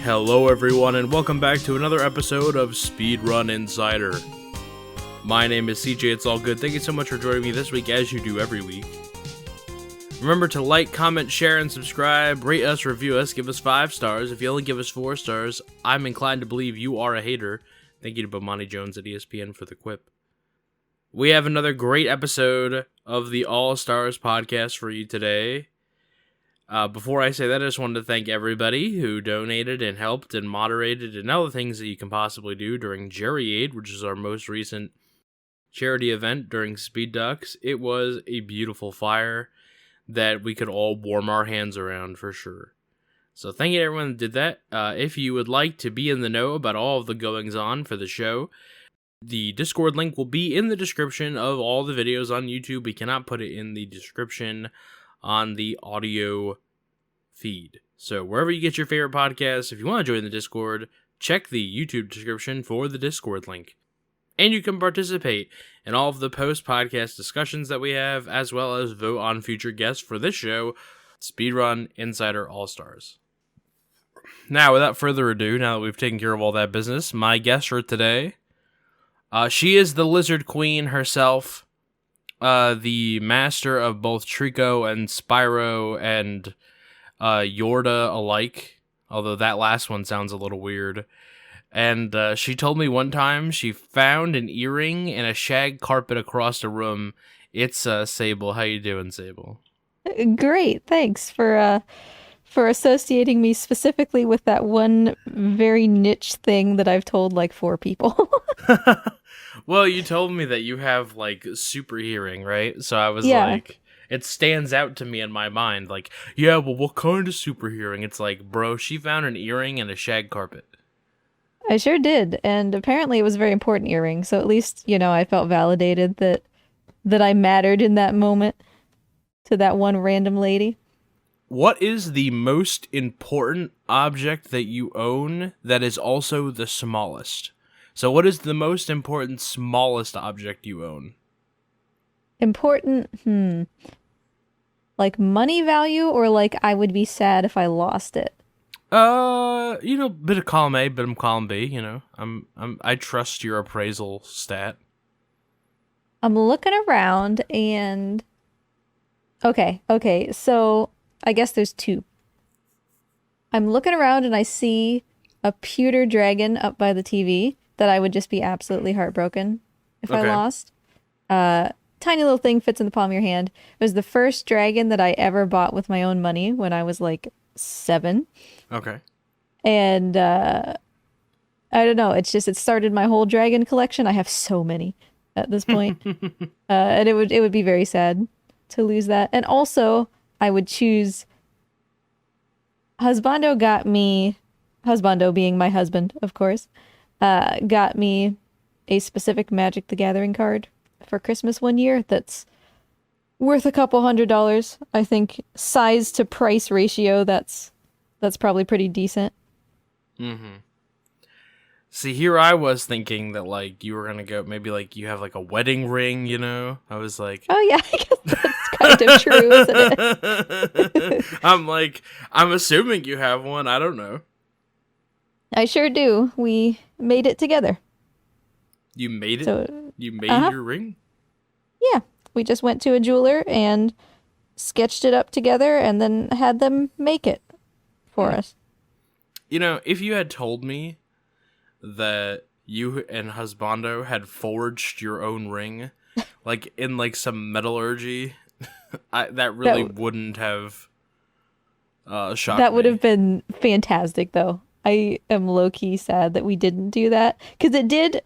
Hello everyone and welcome back to another episode of Speedrun Insider. My name is CJitsallGewd. Thank you so much for joining me this week as you do every week. Remember to like, comment, share, and subscribe. Rate us, review us, give us 5 stars. If you only give us 4 stars, I'm inclined to believe you are a hater. Thank you to Bomani Jones at ESPN for the quip. We have another great episode of the All Stars podcast for you today. Before I say that, I just wanted to thank everybody who donated and helped and moderated and all the things that you can possibly do during Jerry Aid, which is our most recent charity event during Speed Ducks. It was a beautiful fire that we could all warm our hands around for sure. So thank you to everyone that did that. If you would like to be in the know about all of the goings-on for the show, the Discord link will be in the description of all the videos on YouTube. We cannot put it in the description on the audio feed. So wherever you get your favorite podcasts, if you want to join the Discord, check the YouTube description for the Discord link. And you can participate in all of the post-podcast discussions that we have, as well as vote on future guests for this show, Speedrun Insider All Stars. Now, without further ado, now that we've taken care of all that business, my guest for today, she is the Lizard Queen herself, the master of both Trico and Spyro and Yorda alike, although that last one sounds a little weird. And she told me one time she found an earring and a shag carpet across the room. It's Sable. How you doing, Sable? Great, thanks for associating me specifically with that one very niche thing that I've told like 4 people. Well, you told me that you have like super hearing, right? So I was like, it stands out to me in my mind. Like, yeah, well, what kind of super hearing? It's like, bro, she found an earring and a shag carpet. I sure did, and apparently it was a very important earring, so at least, I felt validated that I mattered in that moment to that one random lady. What is the most important object that you own that is also the smallest? So what is the most important, smallest object you own? Important, like money value, or like I would be sad if I lost it? Bit of column A, bit of column B, I trust your appraisal stat. I'm looking around and... Okay, so I guess there's 2. I'm looking around and I see a pewter dragon up by the TV that I would just be absolutely heartbroken if I lost. Tiny little thing, fits in the palm of your hand. It was the first dragon that I ever bought with my own money when I was like 7. Okay. And I don't know, it started my whole dragon collection. I have so many at this point. And it would be very sad to lose that. And also, I would choose... Husbando being my husband, of course, got me a specific Magic the Gathering card for Christmas one year that's worth a couple $100. I think size to price ratio, that's probably pretty decent. Mm-hmm. See, here I was thinking that, like, you were gonna go, maybe, like, you have, like, a wedding ring, I was like... Oh, yeah, I guess that's kind of true, isn't it? I'm assuming you have one, I don't know. I sure do. We made it together. You made it? So, you made your ring? Yeah, we just went to a jeweler and sketched it up together and then had them make it for us. If you had told me that you and Husbando had forged your own ring, like in like some metallurgy, that really wouldn't have shocked me. That would have been fantastic, though. I am low-key sad that we didn't do that, because it did,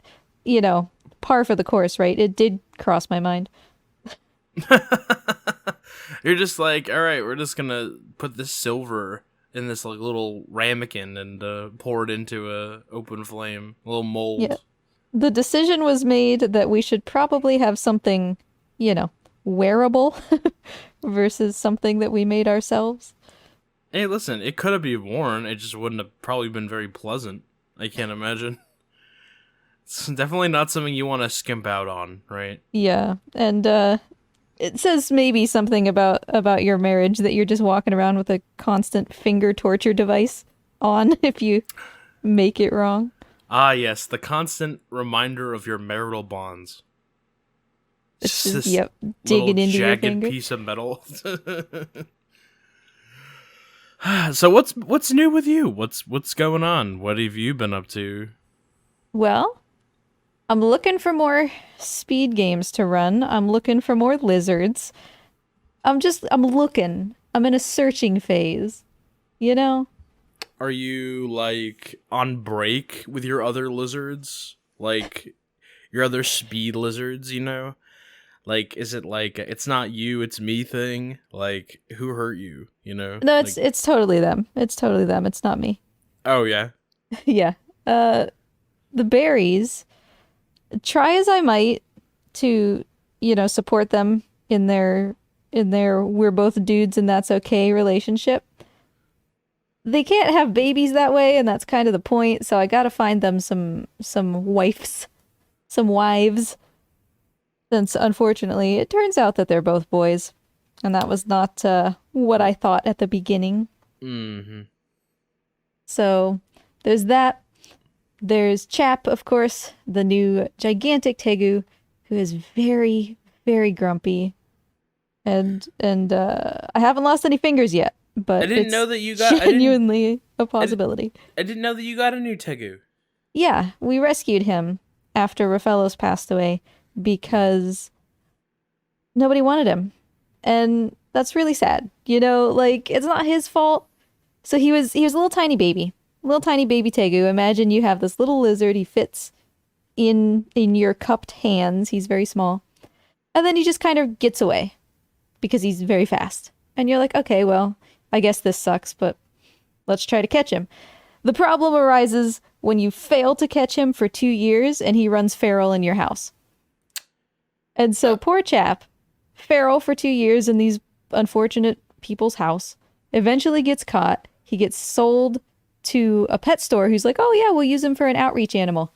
par for the course, right? It did cross my mind. You're just like, all right, we're just gonna put this silver in this like little ramekin and pour it into a open flame, a little mold. Yeah. The decision was made that we should probably have something, wearable versus something that we made ourselves. Hey, listen, it could have been worn. It just wouldn't have probably been very pleasant. I can't imagine. It's definitely not something you want to skimp out on, right? Yeah, and it says maybe something about your marriage that you're just walking around with a constant finger torture device. on if you make it wrong. Ah, yes, the constant reminder of your marital bonds. It's Just just, this yep, little digging into your jagged finger. piece of metal. So what's new with you? What's going on? What have you been up to? Well, I'm looking for more speed games to run. I'm looking for more lizards. I'm looking. I'm in a searching phase. You know? Are you like on break with your other lizards? Like your other speed lizards, you know? Like is it like it's not you, it's me thing? Like who hurt you, you know? No, Like it's totally them. It's totally them. It's not me. oh yeah. Yeah. Uh, the berries, try as I might to, support them in their we're both dudes and that's okay relationship. They can't have babies that way, and that's kind of the point. So I gotta find them some wives. Since unfortunately, it turns out that they're both boys, and that was not what I thought at the beginning. Mm-hmm. So there's that. There's Chap, of course, the new gigantic Tegue, who is very, very grumpy, and I haven't lost any fingers yet, I but didn't it's know that you got genuinely a possibility. I didn't know that you got a new Tegue. Yeah, we rescued him after Rafellos passed away because nobody wanted him. And that's really sad. Like it's not his fault. So he was a little tiny baby. Little tiny baby Tegue. Imagine you have this little lizard, he fits in your cupped hands. He's very small. And then he just kind of gets away because he's very fast. And you're like, "Okay, well, I guess this sucks, but let's try to catch him." The problem arises when you fail to catch him for 2 years and he runs feral in your house. And so poor chap, feral for 2 years in these unfortunate people's house, eventually gets caught. He gets sold to a pet store who's like, "Oh yeah, we'll use him for an outreach animal."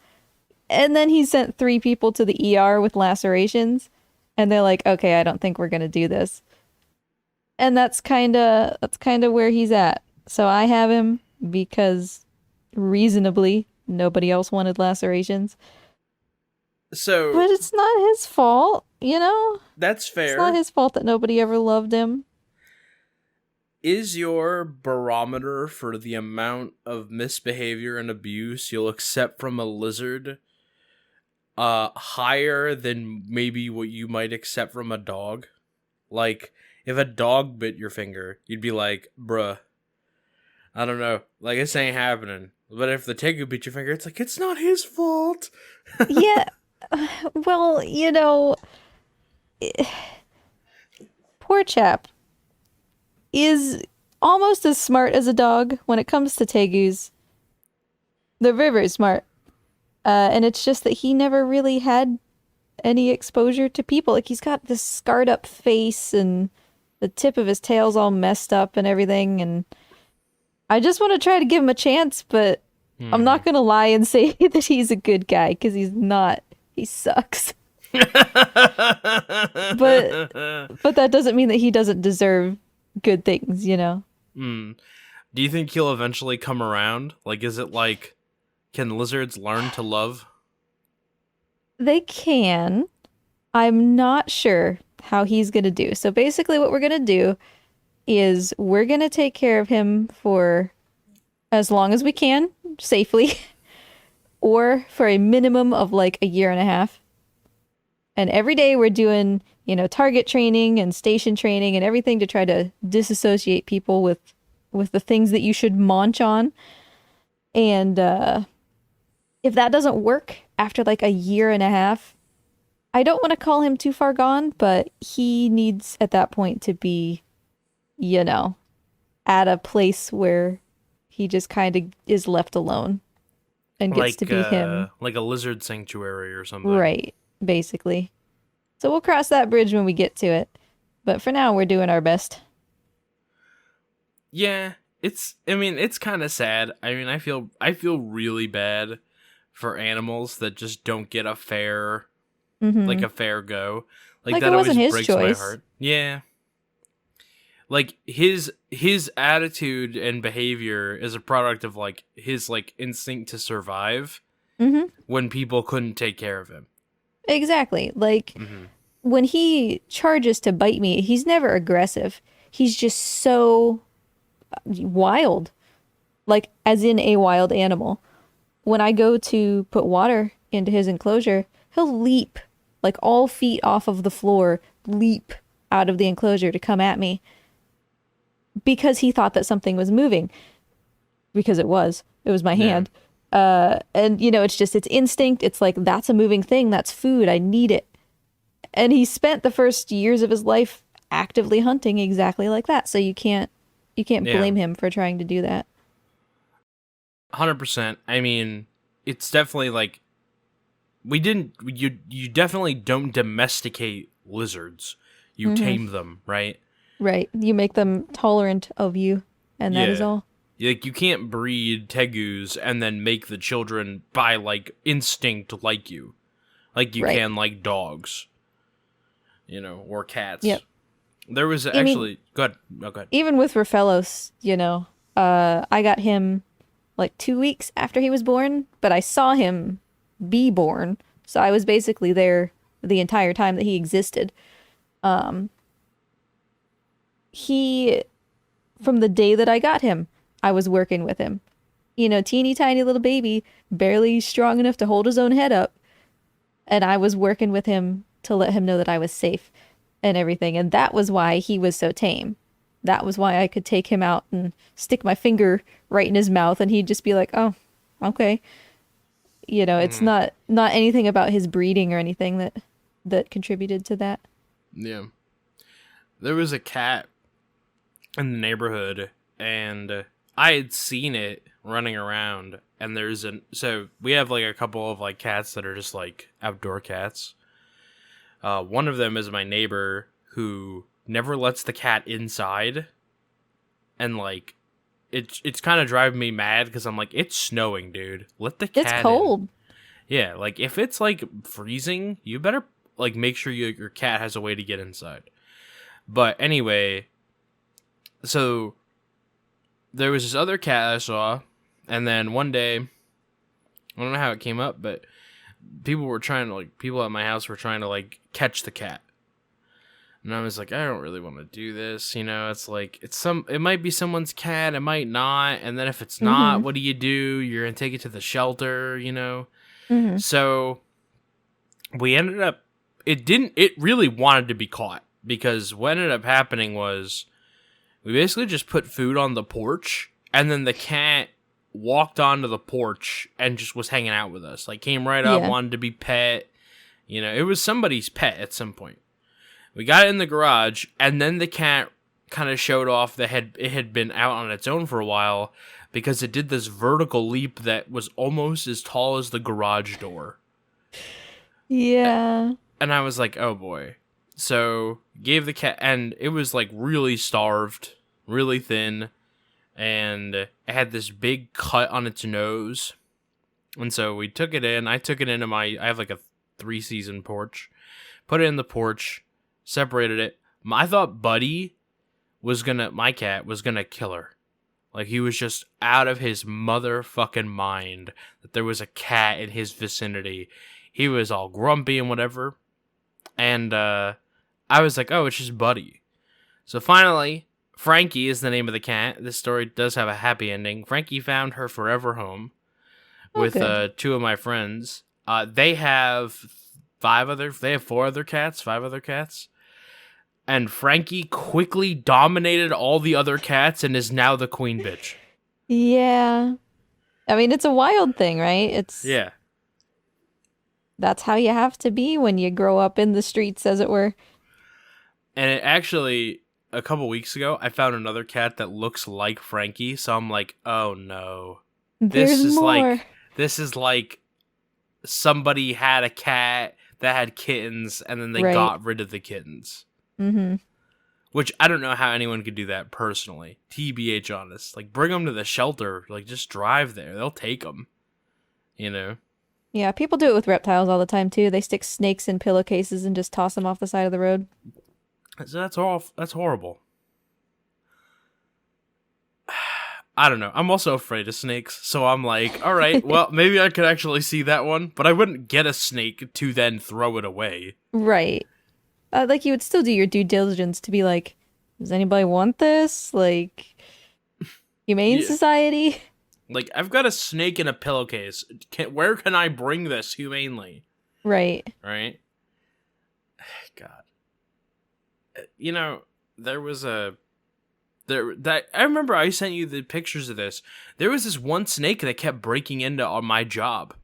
And then he sent 3 people to the ER with lacerations. And they're like, "Okay, I don't think we're going to do this." And that's kind of where he's at. So I have him because reasonably nobody else wanted lacerations. So But it's not his fault, that's fair. It's not his fault that nobody ever loved him. Is your barometer for the amount of misbehavior and abuse you'll accept from a lizard higher than maybe what you might accept from a dog? Like, if a dog bit your finger, you'd be like, "Bruh, I don't know, like, this ain't happening." But if the Tegue bit your finger, it's like, it's not his fault. Yeah, well, poor chap is almost as smart as a dog when it comes to Tegus. They're very, very smart. And it's just that he never really had any exposure to people. Like, he's got this scarred up face and the tip of his tail's all messed up and everything. And I just want to try to give him a chance, but I'm not going to lie and say that he's a good guy because he's not. He sucks. But that doesn't mean that he doesn't deserve good things, Do you think he'll eventually come around? Like, is it like, can lizards learn to love? They can. I'm not sure how he's going to do. So basically what we're going to do is we're going to take care of him for as long as we can, safely, or for a minimum of like a year and a half. And every day we're doing, target training and station training and everything to try to disassociate people with the things that you should munch on. And if that doesn't work after like a year and a half, I don't want to call him too far gone, but he needs at that point to be, at a place where he just kind of is left alone and gets to be him. Like a lizard sanctuary or something. Right, basically. So we'll cross that bridge when we get to it. But for now, we're doing our best. Yeah, it's kind of sad. I feel really bad for animals that just don't get a fair, like a fair go. Like that it wasn't always his breaks my choice. heart. Yeah. like his attitude and behavior is a product of like his like instinct to survive when people couldn't take care of him. Exactly. Like when he charges to bite me, he's never aggressive. He's just so wild. Like as in a wild animal. When I go to put water into his enclosure, he'll leap like all feet off of the floor, leap out of the enclosure to come at me because he thought that something was moving. Because it was my hand. And you know, it's instinct. It's like, that's a moving thing. That's food. I need it. And he spent the first years of his life actively hunting exactly like that. So you can't blame him for trying to do that. 100%. I mean, it's definitely like you definitely don't domesticate lizards. You tame them, right? Right. You make them tolerant of you, and that is all. Like, you can't breed tegus and then make the children by, like, instinct like you. Like you can, like, dogs. You know, or cats. Yep. There was actually... Go ahead. No, go ahead. Even with Rafellos, you know, I got him, like, 2 weeks after he was born, but I saw him be born. So I was basically there the entire time that he existed. From the day that I got him, I was working with him. You know, teeny tiny little baby, barely strong enough to hold his own head up. And I was working with him to let him know that I was safe and everything. And that was why he was so tame. That was why I could take him out and stick my finger right in his mouth and he'd just be like, oh, okay. You know, it's not anything about his breeding or anything that contributed to that. Yeah. There was a cat in the neighborhood and I had seen it running around, and so we have like a couple of like cats that are just like outdoor cats. One of them is my neighbor who never lets the cat inside, and like it's kind of driving me mad because I'm like, it's snowing, dude. Let the cat It's cold. in. Yeah, like if it's like freezing, you better like make sure your cat has a way to get inside. But anyway, so there was this other cat I saw, and then one day, I don't know how it came up, but people at my house were trying to like catch the cat. And I was like, I don't really want to do this, you know, it's like, it might be someone's cat, it might not, and then if it's not, what do? You're gonna take it to the shelter, you know? So, we ended up, it really wanted to be caught, because what ended up happening was, we basically just put food on the porch, and then the cat walked onto the porch and just was hanging out with us. Like, came right up, wanted to be pet. You know, it was somebody's pet at some point. We got it in the garage, and then the cat kind of showed off that it had been out on its own for a while, because it did this vertical leap that was almost as tall as the garage door. Yeah. And I was like, oh boy. So, gave the cat, and it was like really starved, really thin, and it had this big cut on its nose. And so we took it in. I took it into I have like a 3-season porch, put it in the porch, separated it. I thought Buddy my cat was gonna kill her. Like, he was just out of his motherfucking mind that there was a cat in his vicinity. He was all grumpy and whatever. And, I was like, oh, it's just Buddy. So finally, Frankie is the name of the cat. This story does have a happy ending. Frankie found her forever home with 2 of my friends. They have 4 other cats, 5 other cats. And Frankie quickly dominated all the other cats and is now the queen bitch. Yeah. I mean, it's a wild thing, right? Yeah. That's how you have to be when you grow up in the streets, as it were. And it actually, a couple weeks ago, I found another cat that looks like Frankie, so I'm like, oh no. This is like somebody had a cat that had kittens, and then they got rid of the kittens. Which, I don't know how anyone could do that personally. TBH honest. Like, bring them to the shelter. Like, just drive there. They'll take them. You know? Yeah, people do it with reptiles all the time, too. They stick snakes in pillowcases and just toss them off the side of the road. So that's horrible. I don't know. I'm also afraid of snakes, so I'm like, all right, well, maybe I could actually see that one, but I wouldn't get a snake to then throw it away. Right. Like you would still do your due diligence to be like, does anybody want this? Like, Humane Yeah. Society? Like, I've got a snake in a pillowcase. Where can I bring this humanely? Right. Right? God. You know, there was a... that I remember I sent you the pictures of this. There was this one snake that kept breaking into my job.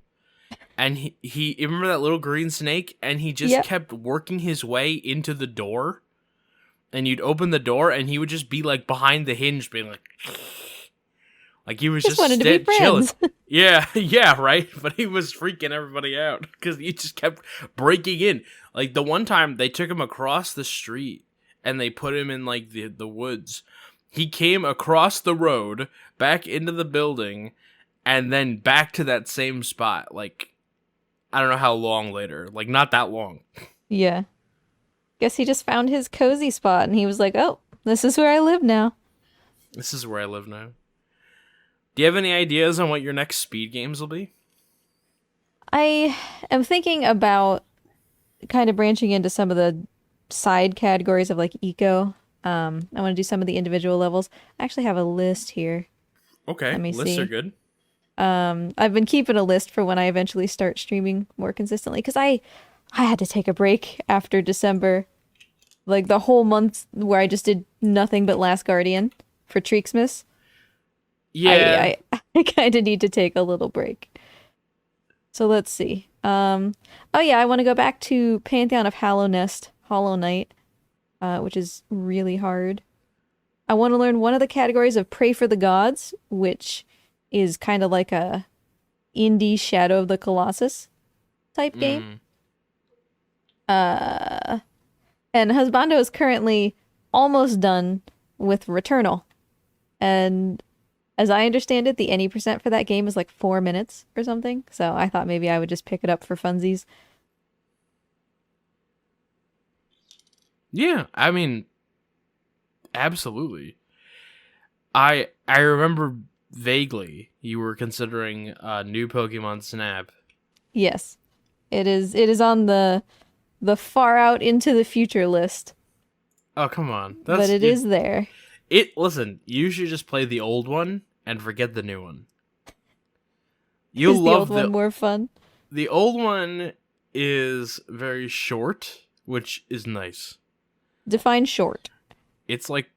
And he you remember that little green snake? And he just Yep. kept working his way into the door. And you'd open the door and he would just be like behind the hinge being like he was just wanted to be chilling. friends. Yeah, right? But he was freaking everybody out because he just kept breaking in. Like the one time they took him across the street and they put him in like the woods. He came across the road, back into the building, and then back to that same spot. Like, I don't know how long later. Like, not that long. Yeah. Guess he just found his cozy spot and he was like, oh, this is where I live now. This is where I live now. Do you have any ideas on what your next speed games will be? I am thinking about kind of branching into some of the side categories of like eco. I want to do some of the individual levels. I actually have a list here. Okay, Let me lists see. are good. I've been keeping a list for when I eventually start streaming more consistently because I had to take a break after December. Like the whole month where I just did nothing but Last Guardian for Treaksmas. Yeah. I kind of need to take a little break. So let's see. Oh yeah, I want to go back to Pantheon of Hollow Knight, which is really hard. I want to learn one of the categories of Pray for the Gods, which is kind of like a indie Shadow of the Colossus type game. And Husbando is currently almost done with Returnal. And as I understand it, the any percent for that game is like 4 minutes or something. So I thought maybe I would just pick it up for funsies. Yeah, I mean, absolutely. I remember vaguely you were considering new Pokemon Snap. Yes. It is on the far out into the future list. Oh, come on. But it is there. Listen, you should just play the old one and forget the new one. Is the old one more fun? The old one is very short, which is nice. Define short. It's like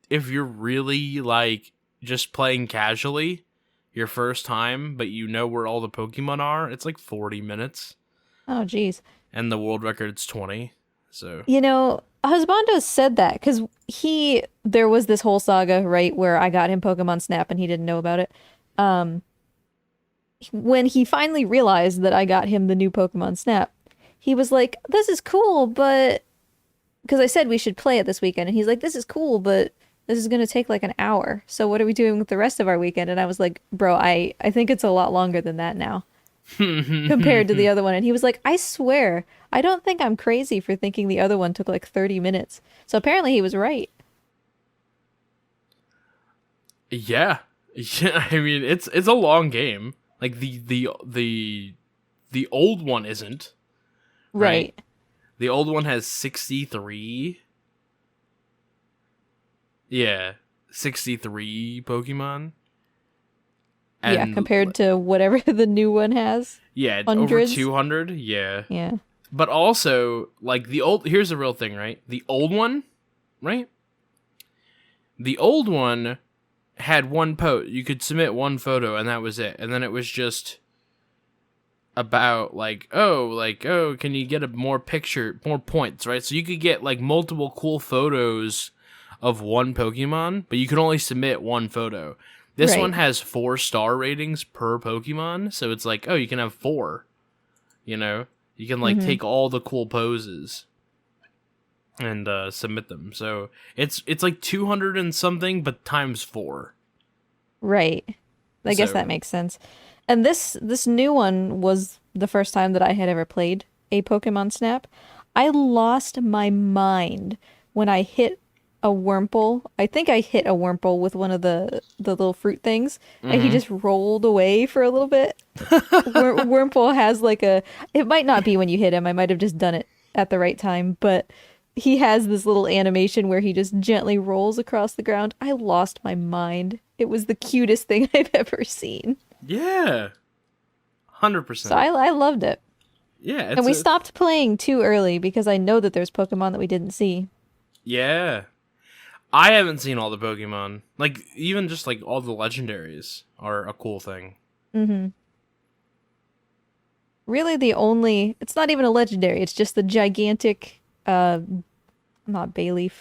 if you're really like just playing casually your first time, but you know where all the Pokemon are, it's like 40 minutes. Oh, geez. And the world record's 20. So, you know, Husbando said that because there was this whole saga, right, where I got him Pokemon Snap and he didn't know about it. When he finally realized that I got him the new Pokemon Snap, he was like, this is cool, but... Because I said we should play it this weekend, and he's like, this is cool, but this is going to take like an hour. So what are we doing with the rest of our weekend? And I was like, bro, I think it's a lot longer than that now. Compared to the other one. And he was like, I swear, I don't think I'm crazy for thinking the other one took like 30 minutes. So apparently he was right. Yeah. I mean, it's a long game. Like the old one isn't. Right. The old one has 63. Yeah, 63 Pokemon. And yeah, compared to whatever the new one has. Yeah, hundreds. Over 200. Yeah. Yeah. But also, like here's the real thing, right? The old one, right? The old one had you could submit one photo and that was it. And then it was just about can you get more points, right? So you could get like multiple cool photos of one Pokemon, but you could only submit one photo. This one has 4-star ratings per Pokemon, so it's like, you can have 4. You know? You can like take all the cool poses and submit them. So it's like 200 and something, but times 4. Right. I guess that makes sense. And this new one was the first time that I had ever played a Pokemon Snap. I lost my mind when I hit a Wurmple. I think I hit a Wurmple with one of the little fruit things, and he Mm-hmm. just rolled away for a little bit. Wurmple has like a. It might not be when you hit him. I might have just done it at the right time, but he has this little animation where he just gently rolls across the ground. I lost my mind. It was the cutest thing I've ever seen. Yeah, So 100%. I loved it. Yeah, And we stopped playing too early because I know that there's Pokemon that we didn't see. Yeah, I haven't seen all the Pokemon. Like even just like all the legendaries are a cool thing. Mm-hmm. Really the only, it's not even a legendary, it's just the gigantic, not Bayleaf.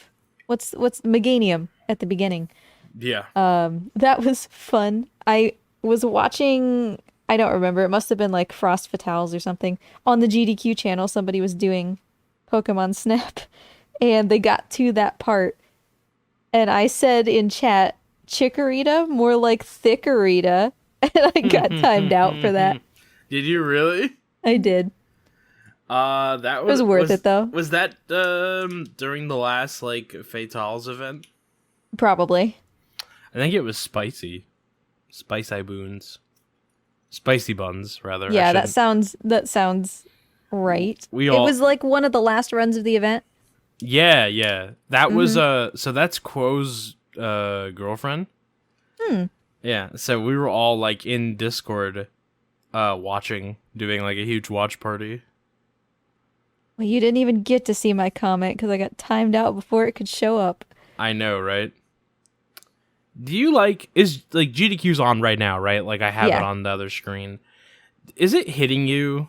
What's Meganium at the beginning. Yeah. That was fun. I was watching, I don't remember, it must have been like Frost Fatales or something. On the GDQ channel, somebody was doing Pokemon Snap, and they got to that part. And I said in chat, Chikorita, more like Thickerita. And I got timed out for that. Did you really? I did. That It was worth it though. Was that during the last like Fatales event? Probably. I think it was spicy boons, spicy buns rather. Yeah, that sounds right. It was like one of the last runs of the event. Yeah. That was so that's Quo's girlfriend. Yeah, so we were all like in Discord watching, doing like a huge watch party. Well, you didn't even get to see my comment because I got timed out before it could show up. I know, right? Do you is like GDQ's on right now, right? Like I have it on the other screen. Is it hitting you?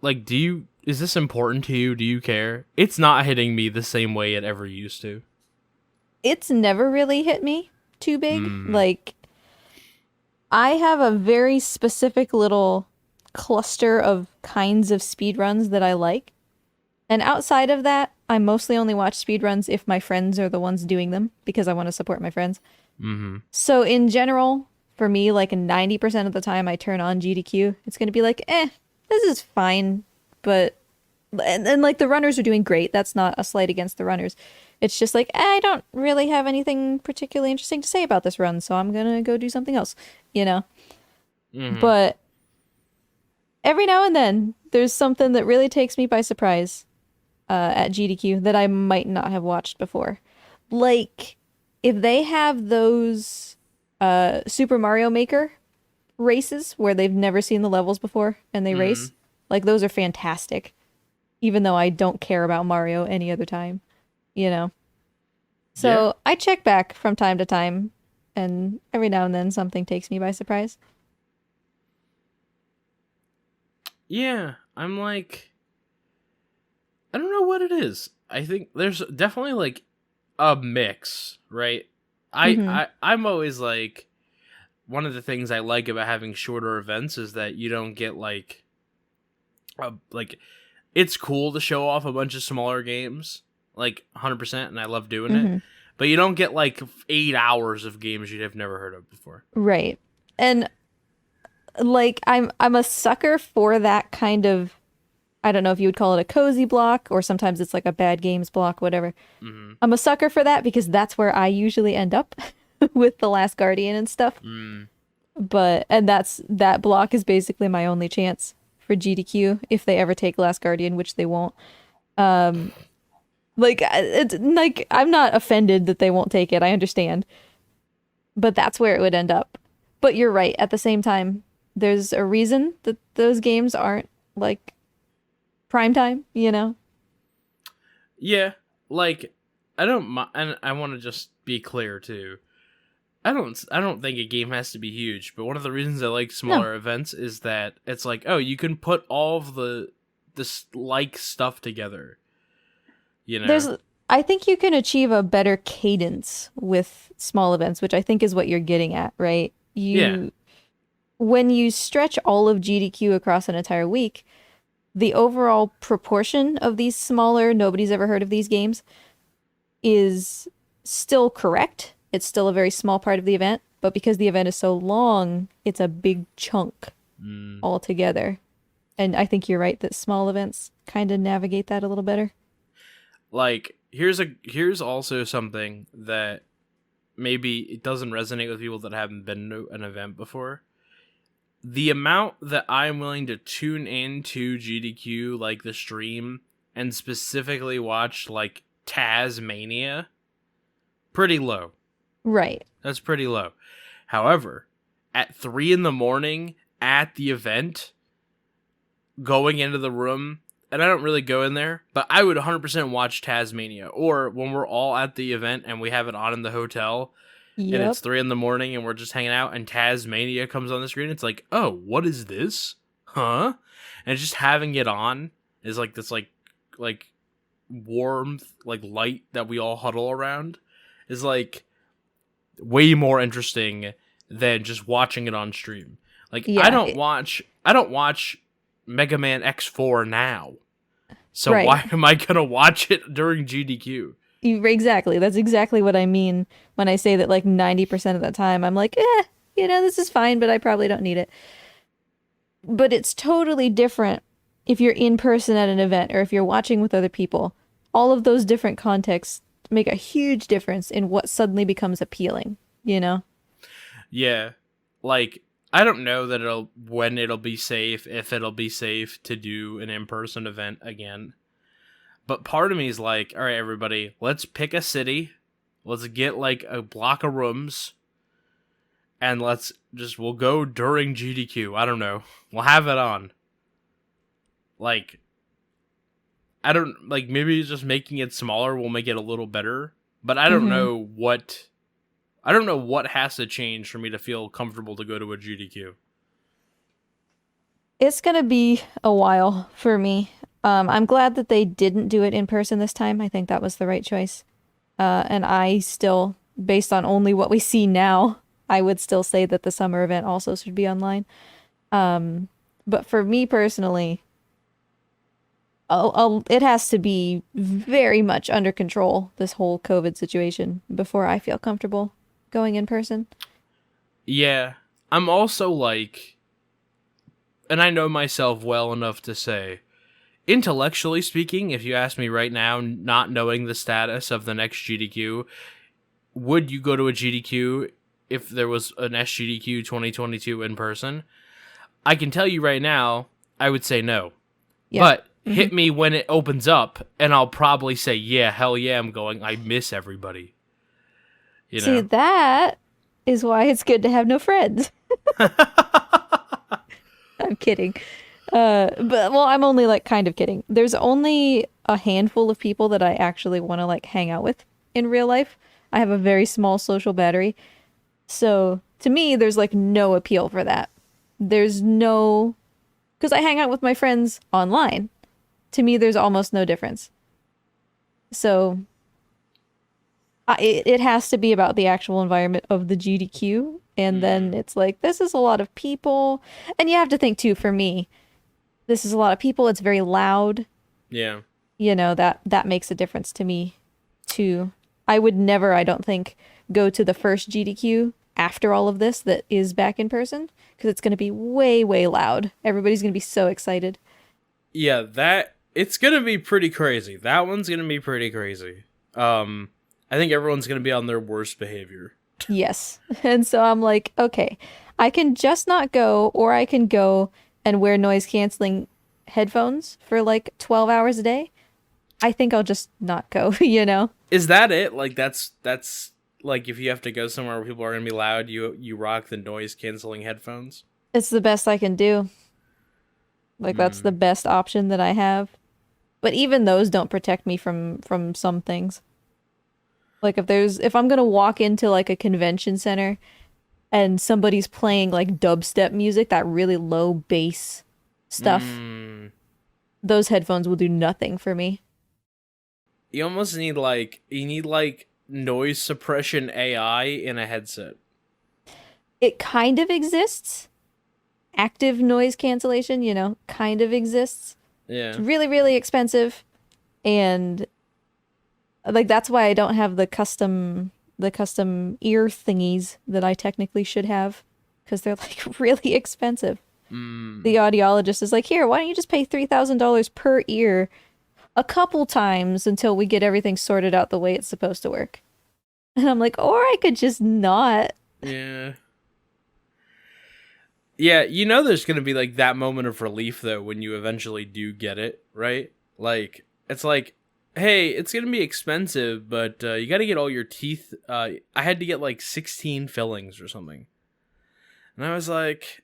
Like is this important to you? Do you care? It's not hitting me the same way it ever used to. It's never really hit me too big. Like, I have a very specific little cluster of kinds of speedruns that I like. And outside of that, I mostly only watch speedruns if my friends are the ones doing them because I want to support my friends. Mm-hmm. So in general, for me, like 90% of the time I turn on GDQ, it's going to be like, this is fine. But, and like the runners are doing great. That's not a slight against the runners. It's just like, I don't really have anything particularly interesting to say about this run, so I'm going to go do something else, you know? Mm-hmm. But every now and then, there's something that really takes me by surprise at GDQ that I might not have watched before. Like, if they have those Super Mario Maker races where they've never seen the levels before and they race, like, those are fantastic. Even though I don't care about Mario any other time, you know? So I check back from time to time, and every now and then something takes me by surprise. Yeah, I'm like, I don't know what it is. I think there's definitely like a mix, right? I'm always like, one of the things I like about having shorter events is that you don't get like it's cool to show off a bunch of smaller games, like 100%, and I love doing it. But you don't get like 8 hours of games you'd have never heard of before. Right. And like I'm a sucker for that kind of, I don't know if you would call it a cozy block, or sometimes it's like a bad games block, whatever. I'm a sucker for that because that's where I usually end up with The Last Guardian and stuff. And that block is basically my only chance for GDQ if they ever take Last Guardian, which they won't. Like, it's like, I'm not offended that they won't take it. I understand. But that's where it would end up. But you're right. At the same time, there's a reason that those games aren't like prime time, you know? Yeah, like, I don't mind, and I want to just be clear too. I don't think a game has to be huge, but one of the reasons I like smaller events is that it's like, oh, you can put all of this like stuff together. You know, I think you can achieve a better cadence with small events, which I think is what you're getting at, right? When you stretch all of GDQ across an entire week, the overall proportion of these smaller, nobody's ever heard of these games is still correct. It's still a very small part of the event, but because the event is so long, it's a big chunk altogether. And I think you're right that small events kind of navigate that a little better. Like, here's also something that maybe it doesn't resonate with people that haven't been to an event before. The amount that I'm willing to tune into GDQ, like the stream, and specifically watch like Tasmania, pretty low. Right. That's pretty low. However, at 3 a.m. at the event, going into the room, and I don't really go in there, but I would 100% watch Tasmania. Or when we're all at the event and we have it on in the hotel, and it's 3 a.m. and we're just hanging out, and Tasmania comes on the screen, it's like, oh, what is this? Huh? And just having it on is like this like warmth, like light that we all huddle around is like way more interesting than just watching it on stream. Like, I don't watch Mega Man X4 now. So why am I going to watch it during GDQ? Exactly. That's exactly what I mean when I say that like 90% of the time I'm like, this is fine, but I probably don't need it. But it's totally different if you're in person at an event or if you're watching with other people. All of those different contexts make a huge difference in what suddenly becomes appealing, you know? Yeah. Like, I don't know that when it'll be safe, if it'll be safe to do an in-person event again. But part of me is like, all right, everybody, let's pick a city. Let's get like a block of rooms. And we'll go during GDQ. I don't know. We'll have it on. Like, maybe just making it smaller will make it a little better. But I don't know what has to change for me to feel comfortable to go to a GDQ. It's going to be a while for me. I'm glad that they didn't do it in person this time. I think that was the right choice. And I still, based on only what we see now, I would still say that the summer event also should be online. But for me personally, it has to be very much under control, this whole COVID situation, before I feel comfortable going in person. Yeah. I'm also like, and I know myself well enough to say, intellectually speaking, if you ask me right now, not knowing the status of the next GDQ, would you go to a GDQ if there was an SGDQ 2022 in person? I can tell you right now, I would say no. Yeah. But hit me when it opens up, and I'll probably say, yeah, hell yeah, I'm going. I miss everybody. You know? See, that is why it's good to have no friends. I'm kidding. I'm only like kind of kidding. There's only a handful of people that I actually want to like hang out with in real life. I have a very small social battery. So to me, there's like no appeal for that. There's no, because I hang out with my friends online. To me, there's almost no difference. So it has to be about the actual environment of the GDQ. And then it's like, this is a lot of people. And you have to think too, for me, this is a lot of people. It's very loud. Yeah. You know, that makes a difference to me too. I would never, I don't think, go to the first GDQ after all of this that is back in person, because it's going to be way, way loud. Everybody's going to be so excited. Yeah, it's going to be pretty crazy. That one's going to be pretty crazy. I think everyone's going to be on their worst behavior. Yes. And so I'm like, okay, I can just not go, or I can go and wear noise canceling headphones for like 12 hours a day. I think I'll just not go, you know? Is that it? Like, that's like, if you have to go somewhere where people are going to be loud, you rock the noise canceling headphones? It's the best I can do. Like, that's the best option that I have. But even those don't protect me from some things. Like, if I'm going to walk into like a convention center and somebody's playing like dubstep music, that really low bass stuff, those headphones will do nothing for me. You almost need like noise suppression AI in a headset. It kind of exists. Active noise cancellation, you know, kind of exists. Yeah. It's really, really expensive. And like, that's why I don't have the custom ear thingies that I technically should have, because they're like really expensive. The audiologist is like, here, why don't you just pay $3,000 per ear a couple times until we get everything sorted out the way it's supposed to work. And I'm like, or I could just not. Yeah. Yeah, you know there's going to be, like, that moment of relief, though, when you eventually do get it, right? Like, it's like, hey, it's going to be expensive, but you got to get all your teeth. I had to get, like, 16 fillings or something. And I was like,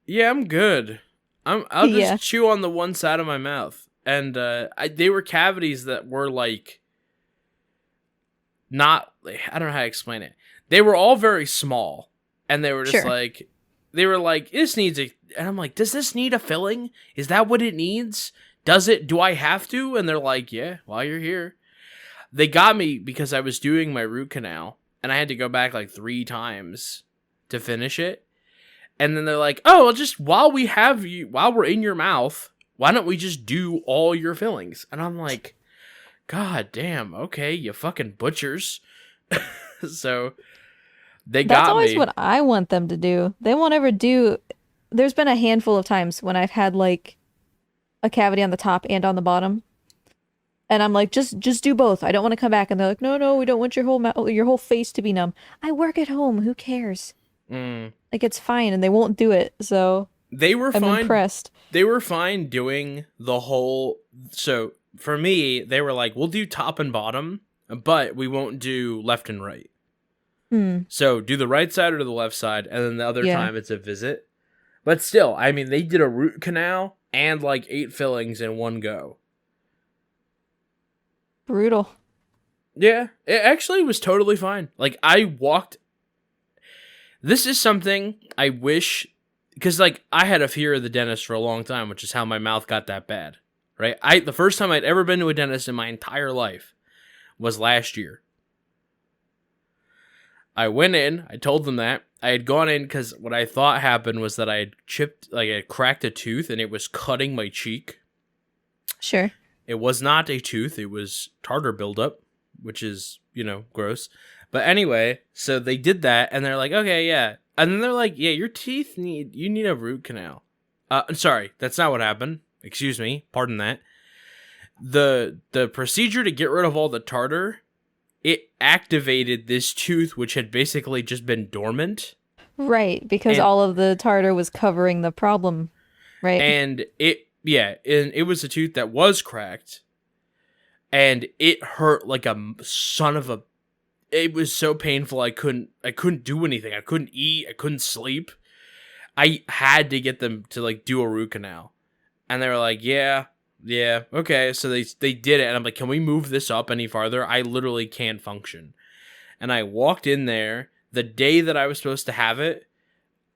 yeah, I'm good. I'll just chew on the one side of my mouth. And they were cavities that were, like, not, I don't know how to explain it. They were all very small. And they were just like, they were like, this needs a, and I'm like, does this need a filling? Is that what it needs? Do I have to? And they're like, yeah, while you're here. They got me because I was doing my root canal and I had to go back like 3 times to finish it. And then they're like, oh, well, just while we're in your mouth, why don't we just do all your fillings? And I'm like, God damn, okay, you fucking butchers. So That's always what I want them to do. They won't ever do. There's been a handful of times when I've had like a cavity on the top and on the bottom, and I'm like, just do both. I don't want to come back. And they're like, no, we don't want your whole face to be numb. I work at home. Who cares? Like, it's fine, and they won't do it. So I'm impressed. They were fine doing the whole. So for me, they were like, we'll do top and bottom, but we won't do left and right. So do the right side or the left side, and then the other time it's a visit. But still, I mean, they did a root canal and like 8 fillings in one go. Brutal. Yeah, it actually was totally fine. Like, this is something I wish, because like I had a fear of the dentist for a long time, which is how my mouth got that bad. Right? The first time I'd ever been to a dentist in my entire life was last year. I went in, I told them that. I had gone in because what I thought happened was that I had cracked a tooth and it was cutting my cheek. Sure. It was not a tooth, it was tartar buildup, which is, gross. But anyway, so they did that and they're like, okay, yeah. And then they're like, yeah, your teeth you need a root canal. I'm sorry, that's not what happened. Excuse me, pardon that. The procedure to get rid of all the tartar, it activated this tooth, which had basically just been dormant. Right, because all of the tartar was covering the problem, right? And it was a tooth that was cracked, and it hurt like a son of a. It was so painful. I couldn't do anything. I couldn't eat. I couldn't sleep. I had to get them to like do a root canal, and they were like, yeah, okay. So they did it, and I'm like, can we move this up any farther? I literally can't function. And I walked in there the day that I was supposed to have it.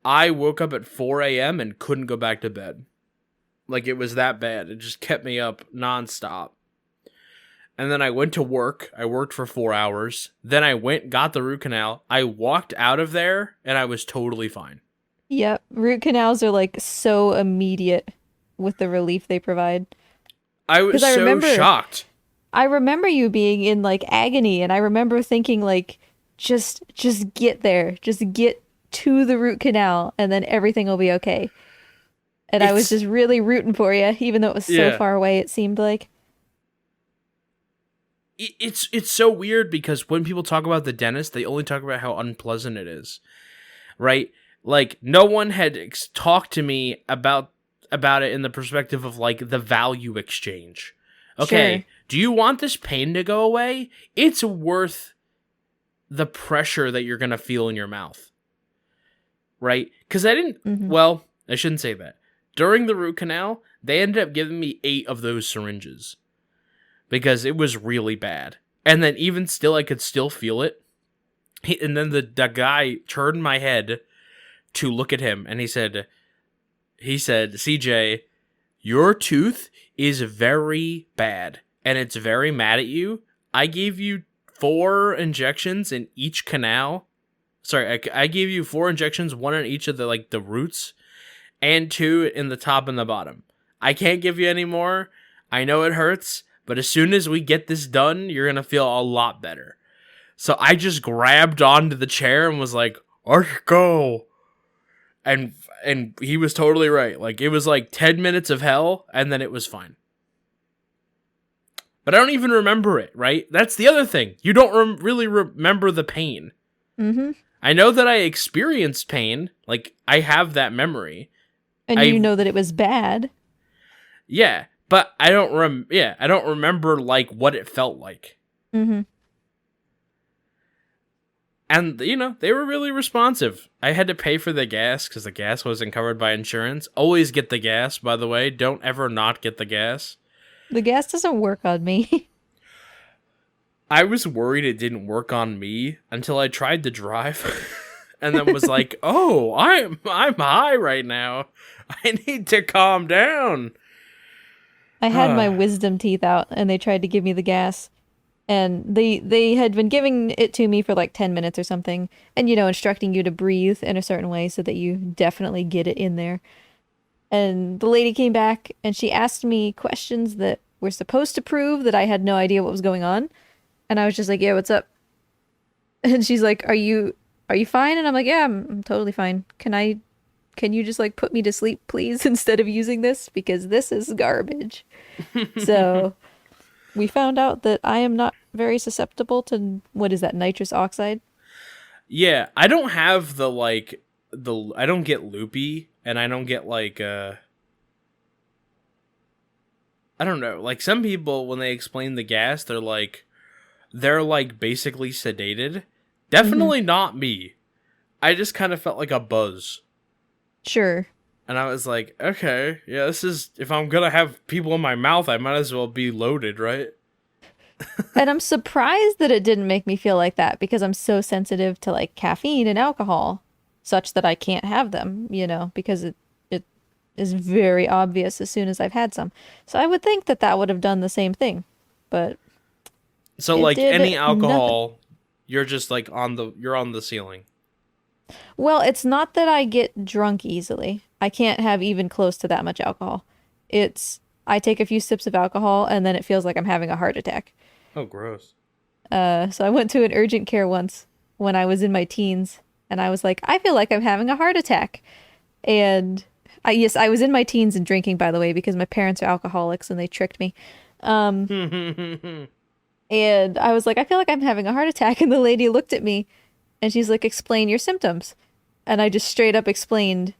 I woke up at 4 a.m. and couldn't go back to bed. Like, it was that bad. It just kept me up nonstop. And then I went to work. I worked for 4 hours. Then I got the root canal. I walked out of there, and I was totally fine. Yep. Root canals are, like, so immediate with the relief they provide. I was shocked. I remember you being in, like, agony, and I remember thinking, like, just get there. Just get to the root canal, and then everything will be okay. And I was just really rooting for you, even though it was so far away, it seemed like. It's so weird because when people talk about the dentist, they only talk about how unpleasant it is, right? Like, no one had talked to me about it in the perspective of, like, the value exchange. Okay, do you want this pain to go away? It's worth the pressure that you're going to feel in your mouth, right? Because well, I shouldn't say that. During the root canal, they ended up giving me 8 of those syringes because it was really bad. And then even still, I could still feel it. And then the guy turned my head to look at him, and he said, CJ, your tooth is very bad, and it's very mad at you. I gave you 4 injections in each canal. Sorry, I gave you 4 injections, 1 in each of the roots, and 2 in the top and the bottom. I can't give you any more. I know it hurts, but as soon as we get this done, you're going to feel a lot better. So I just grabbed onto the chair and was like, let's go. And he was totally right. Like, it was like 10 minutes of hell, and then it was fine. but I don't even remember it, right? That's the other thing. You don't really remember the pain. Mm-hmm. I know that I experienced pain. Like, I have that memory. And you know that it was bad. Yeah, but I don't remember, like, what it felt like. Mm-hmm. And, you know, they were really responsive. I had to pay for the gas because the gas wasn't covered by insurance. Always get the gas, by the way. Don't ever not get the gas. The gas doesn't work on me. I was worried it didn't work on me until I tried to drive. And then was like, oh, I'm high right now. I need to calm down. I had my wisdom teeth out and they tried to give me the gas. And they had been giving it to me for like 10 minutes or something. And, you know, instructing you to breathe in a certain way so that you definitely get it in there. And the lady came back and she asked me questions that were supposed to prove that I had no idea what was going on. And I was just like, yeah, what's up? And she's like, are you fine? And I'm like, yeah, I'm totally fine. Can you just like put me to sleep, please, instead of using this? Because this is garbage. So we found out that I am not very susceptible to, what is that, nitrous oxide? Yeah, I don't have I don't get loopy, and I don't get like, I don't know, like some people, when they explain the gas, they're like basically sedated. Definitely not me. I just kind of felt like a buzz. Sure. And I was like, okay, yeah, this is, if I'm gonna have people in my mouth, I might as well be loaded, right? And I'm surprised that it didn't make me feel like that because I'm so sensitive to like caffeine and alcohol, such that I can't have them, you know, because it is very obvious as soon as I've had some. So I would think that that would have done the same thing, but so like any alcohol, you're just like you're on the ceiling. Well, it's not that I get drunk easily. I can't have even close to that much alcohol. I take a few sips of alcohol and then it feels like I'm having a heart attack. Oh, gross. So I went to an urgent care once when I was in my teens and I was like, I feel like I'm having a heart attack. And I was in my teens and drinking, by the way, because my parents are alcoholics and they tricked me. And I was like, I feel like I'm having a heart attack. And the lady looked at me and she's like, explain your symptoms. And I just straight up explained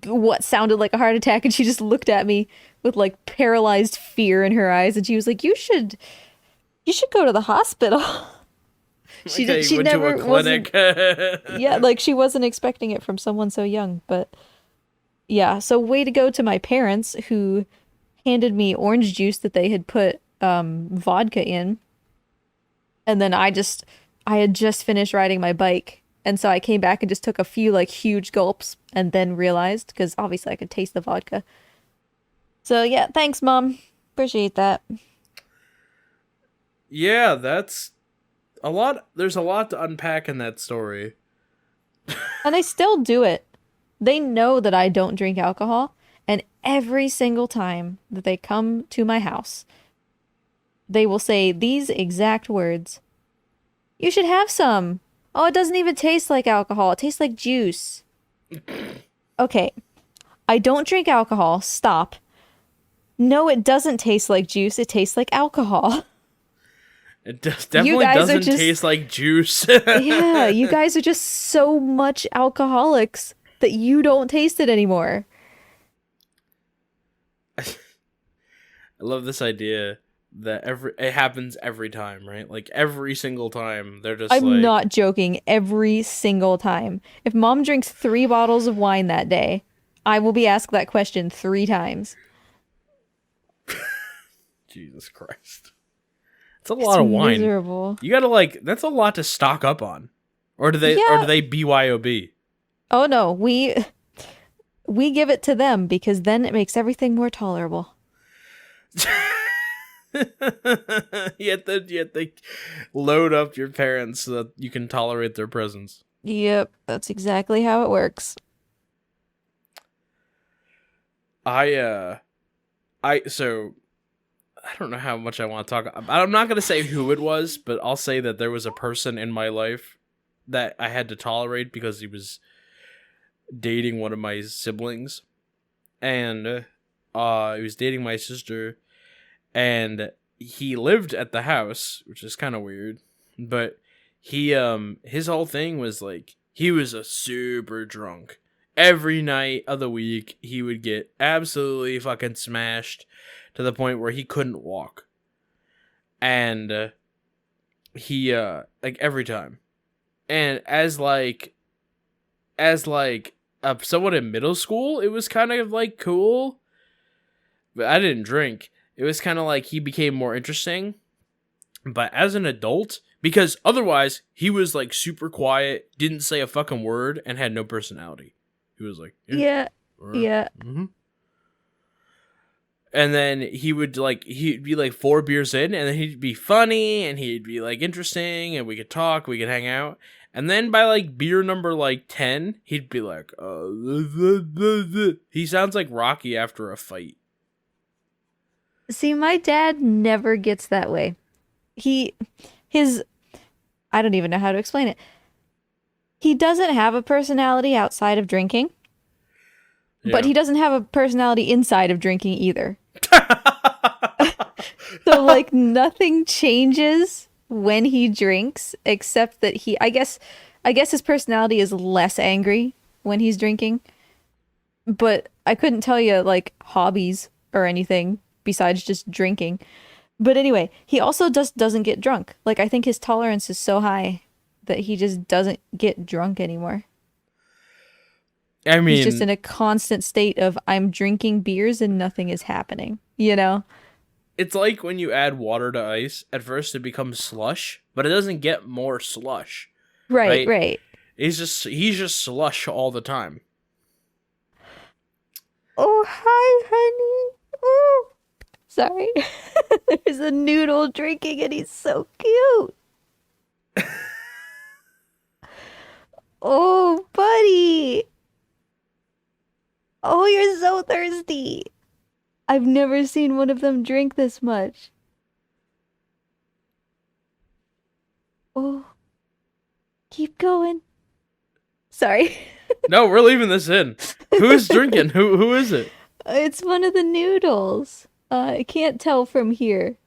what sounded like a heart attack. And she just looked at me with like paralyzed fear in her eyes. And she was like, you should go to the hospital. She went never to a clinic. Yeah, like she wasn't expecting it from someone so young. But yeah, so way to go to my parents who handed me orange juice that they had put vodka in. And then I had just finished riding my bike. And so I came back and just took a few like huge gulps and then realized, because obviously I could taste the vodka. So yeah, thanks, Mom. Appreciate that. Yeah, that's a lot. There's a lot to unpack in that story. And I still do it. They know that I don't drink alcohol. And every single time that they come to my house, they will say these exact words. You should have some. Oh, it doesn't even taste like alcohol. It tastes like juice. Okay. I don't drink alcohol. Stop. No, it doesn't taste like juice. It tastes like alcohol. It definitely doesn't taste like juice. Yeah, you guys are just so much alcoholics that you don't taste it anymore. I love this idea that it happens every time, right? Like every single time they're just I'm not joking. Every single time. If Mom drinks 3 bottles of wine that day, I will be asked that question 3 times. Jesus Christ. It's a lot of wine. Miserable. You gotta that's a lot to stock up on. Or do they BYOB? Oh no, we give it to them because then it makes everything more tolerable. you have to load up your parents so that you can tolerate their presence. Yep, that's exactly how it works. I don't know how much I want to talk. I'm not going to say who it was, but I'll say that there was a person in my life that I had to tolerate because he was dating one of my siblings. And he was dating my sister. And he lived at the house, which is kind of weird, but he his whole thing was like he was a super drunk. Every night of the week he would get absolutely fucking smashed to the point where he couldn't walk. And he like every time. And as someone in middle school, it was kind of like cool. But I didn't drink. It was kind of like he became more interesting. But as an adult, because otherwise he was like super quiet, didn't say a fucking word, and had no personality. He was like, yeah. Mm-hmm. And then he'd be like 4 beers in, and then he'd be funny, and he'd be like interesting, and we could talk, we could hang out. And then by like beer number like 10, he'd be like, he sounds like Rocky after a fight. See, my dad never gets that way. I don't even know how to explain it. He doesn't have a personality outside of drinking, but he doesn't have a personality inside of drinking either. So like nothing changes when he drinks, except that I guess his personality is less angry when he's drinking. But I couldn't tell you like hobbies or anything besides just drinking. But anyway, he also just doesn't get drunk. Like I think his tolerance is so high that he just doesn't get drunk anymore. I mean, he's just in a constant state of I'm drinking beers and nothing is happening, you know? It's like when you add water to ice, at first it becomes slush, but it doesn't get more slush. Right. He's just slush all the time. Oh, hi, honey. Oh, sorry. There's a noodle drinking and he's so cute. Oh, buddy. Oh, you're so thirsty. I've never seen one of them drink this much. Oh, keep going. Sorry. No, we're leaving this in. Who is drinking? Who is it? It's one of the noodles. I can't tell from here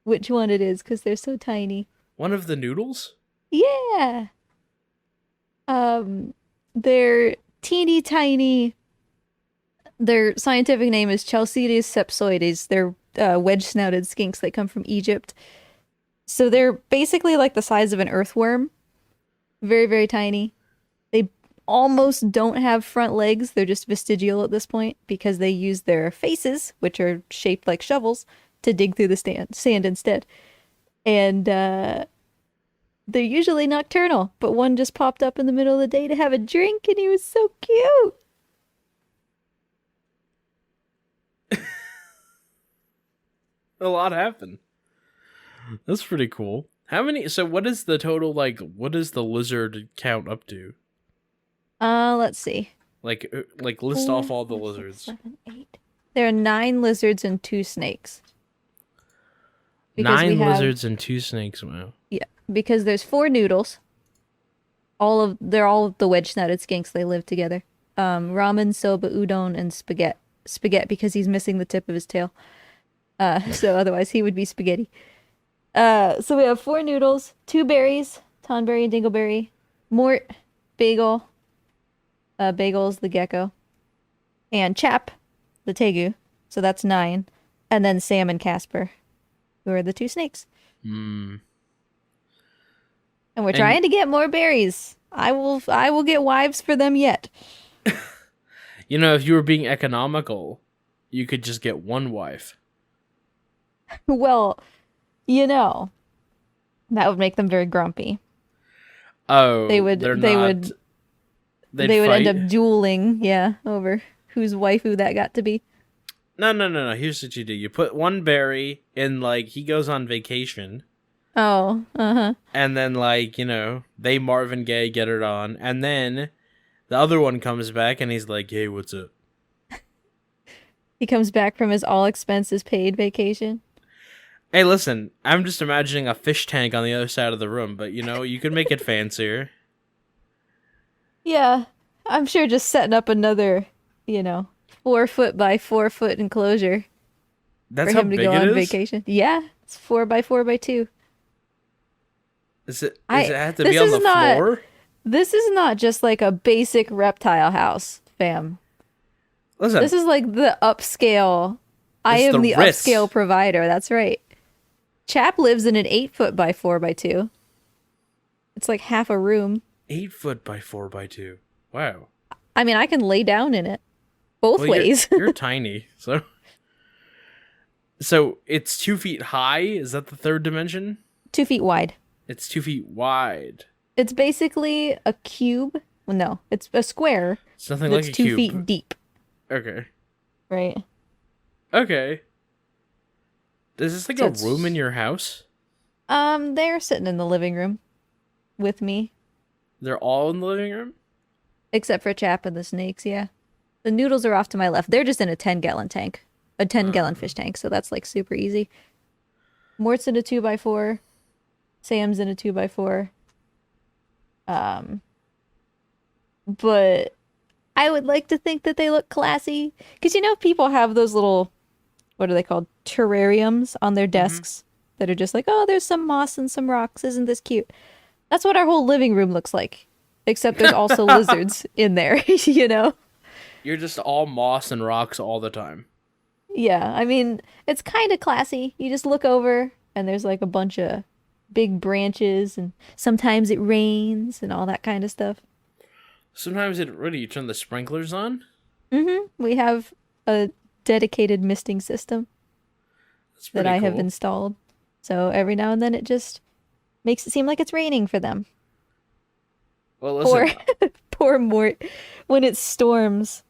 which one it is because they're so tiny. One of the noodles? Yeah. They're teeny tiny. Their scientific name is Chalcides sepsoides. They're wedge-snouted skinks. They come from Egypt. So they're basically like the size of an earthworm. Very, very tiny. They almost don't have front legs. They're just vestigial at this point because they use their faces, which are shaped like shovels, to dig through the sand instead. And they're usually nocturnal, but one just popped up in the middle of the day to have a drink, and he was so cute. A lot happened. That's pretty cool. So what is the total, like, what is the lizard count up to? Let's see. Like list off all the lizards. 6, 7, 8. There are 9 lizards and 2 snakes. Nine lizards and 2 snakes, wow. Yeah, because there's 4 noodles. They're all the wedge-snouted skinks. They live together. Ramen, soba, udon, and spaghetti. Spaghetti because he's missing the tip of his tail. So otherwise he would be spaghetti. So we have 4 noodles, 2 berries, tonberry and dingleberry, mort, bagel, bagel's the gecko, and chap, the tegu. So that's 9, and then Sam and Casper, who are the 2 snakes. And we're trying to get more berries. I will get wives for them yet. You know, if you were being economical, you could just get 1 wife. Well, you know, that would make them very grumpy. Oh, they would end up dueling, over whose waifu that got to be. No. Here's what you do: you put 1 berry in, like, he goes on vacation. Oh, And then, like, you know, they Marvin Gaye get it on, and then the other one comes back and he's like, "Hey, what's up?" He comes back from his all expenses paid vacation. Hey, listen, I'm just imagining a fish tank on the other side of the room, but, you know, you could make it fancier. Yeah, I'm sure just setting up another, 4 foot by 4 foot enclosure That's for how him to big go it on is? vacation. Yeah, It's 4x4x2. Is it have to This be on is the not floor? this is not just like a basic reptile house, fam. Listen, This is like the upscale. I it's the am the Ritz. upscale provider. That's right. Chap lives in an 8 foot by 4x2. It's like half a room. 8 foot by 4 by 2. Wow. I mean, I can lay down in it both Well, ways. you're tiny, so it's 2 feet high. Is that the third dimension? 2 feet wide. It's 2 feet wide. It's basically a cube. Well, no, it's a square. It's nothing That's like a 2 cube. feet deep. Okay. Right. Okay. Is this like So a room in your house? They're sitting in the living room with me, They're all in the living room? except for Chap and the snakes. Yeah, the noodles are off to my left. They're just in a 10-gallon tank, a 10-gallon fish tank. So that's like super easy. Mort's in a 2x4. Sam's in a 2x4. But I would like to think that they look classy, because people have those little, what are they called, terrariums on their desks that are just like, oh, there's some moss and some rocks. Isn't this cute? That's what our whole living room looks like, except there's also lizards in there. You're just all moss and rocks all the time. Yeah, I mean, it's kind of classy. You just look over and there's like a bunch of big branches, and sometimes it rains and all that kind of stuff. Sometimes you turn the sprinklers on? We have a dedicated misting system That's that pretty I have cool. installed. So every now and then it just makes it seem like it's raining for them. Well, listen. Poor Mort. When it storms,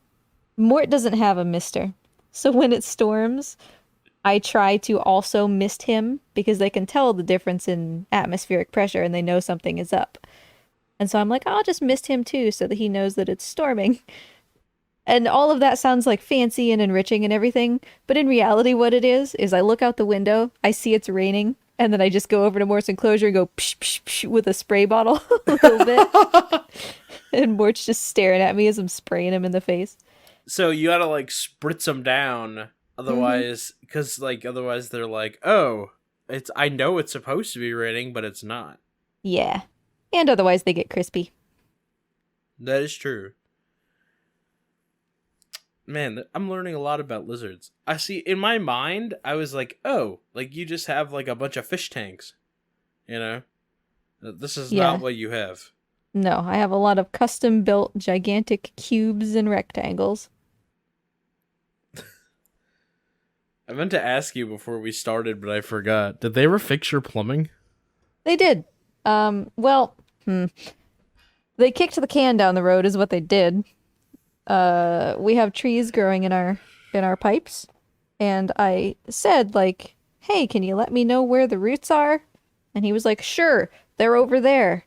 Mort doesn't have a mister. So when it storms, I try to also mist him, because they can tell the difference in atmospheric pressure and they know something is up. And so I'm like, I'll just mist him too, so that he knows that it's storming. And all of that sounds like fancy and enriching and everything. But in reality, what it is I look out the window, I see it's raining, and then I just go over to Mort's enclosure and go psh, psh, psh, with a spray bottle a little bit. And Mort's just staring at me as I'm spraying him in the face. So you gotta like spritz them down, otherwise, because otherwise they're like, oh, I know it's supposed to be raining, but it's not. Yeah. And otherwise they get crispy. That is true. Man, I'm learning a lot about lizards. I see, in my mind, I was like, oh, like you just have like a bunch of fish tanks, This is not what you have. No, I have a lot of custom built gigantic cubes and rectangles. I meant to ask you before we started, but I forgot. Did they ever fix your plumbing? They did. They kicked the can down the road is what they did. We have trees growing in our pipes, and I said, like, hey, can you let me know where the roots are? And he was like, sure, they're over there.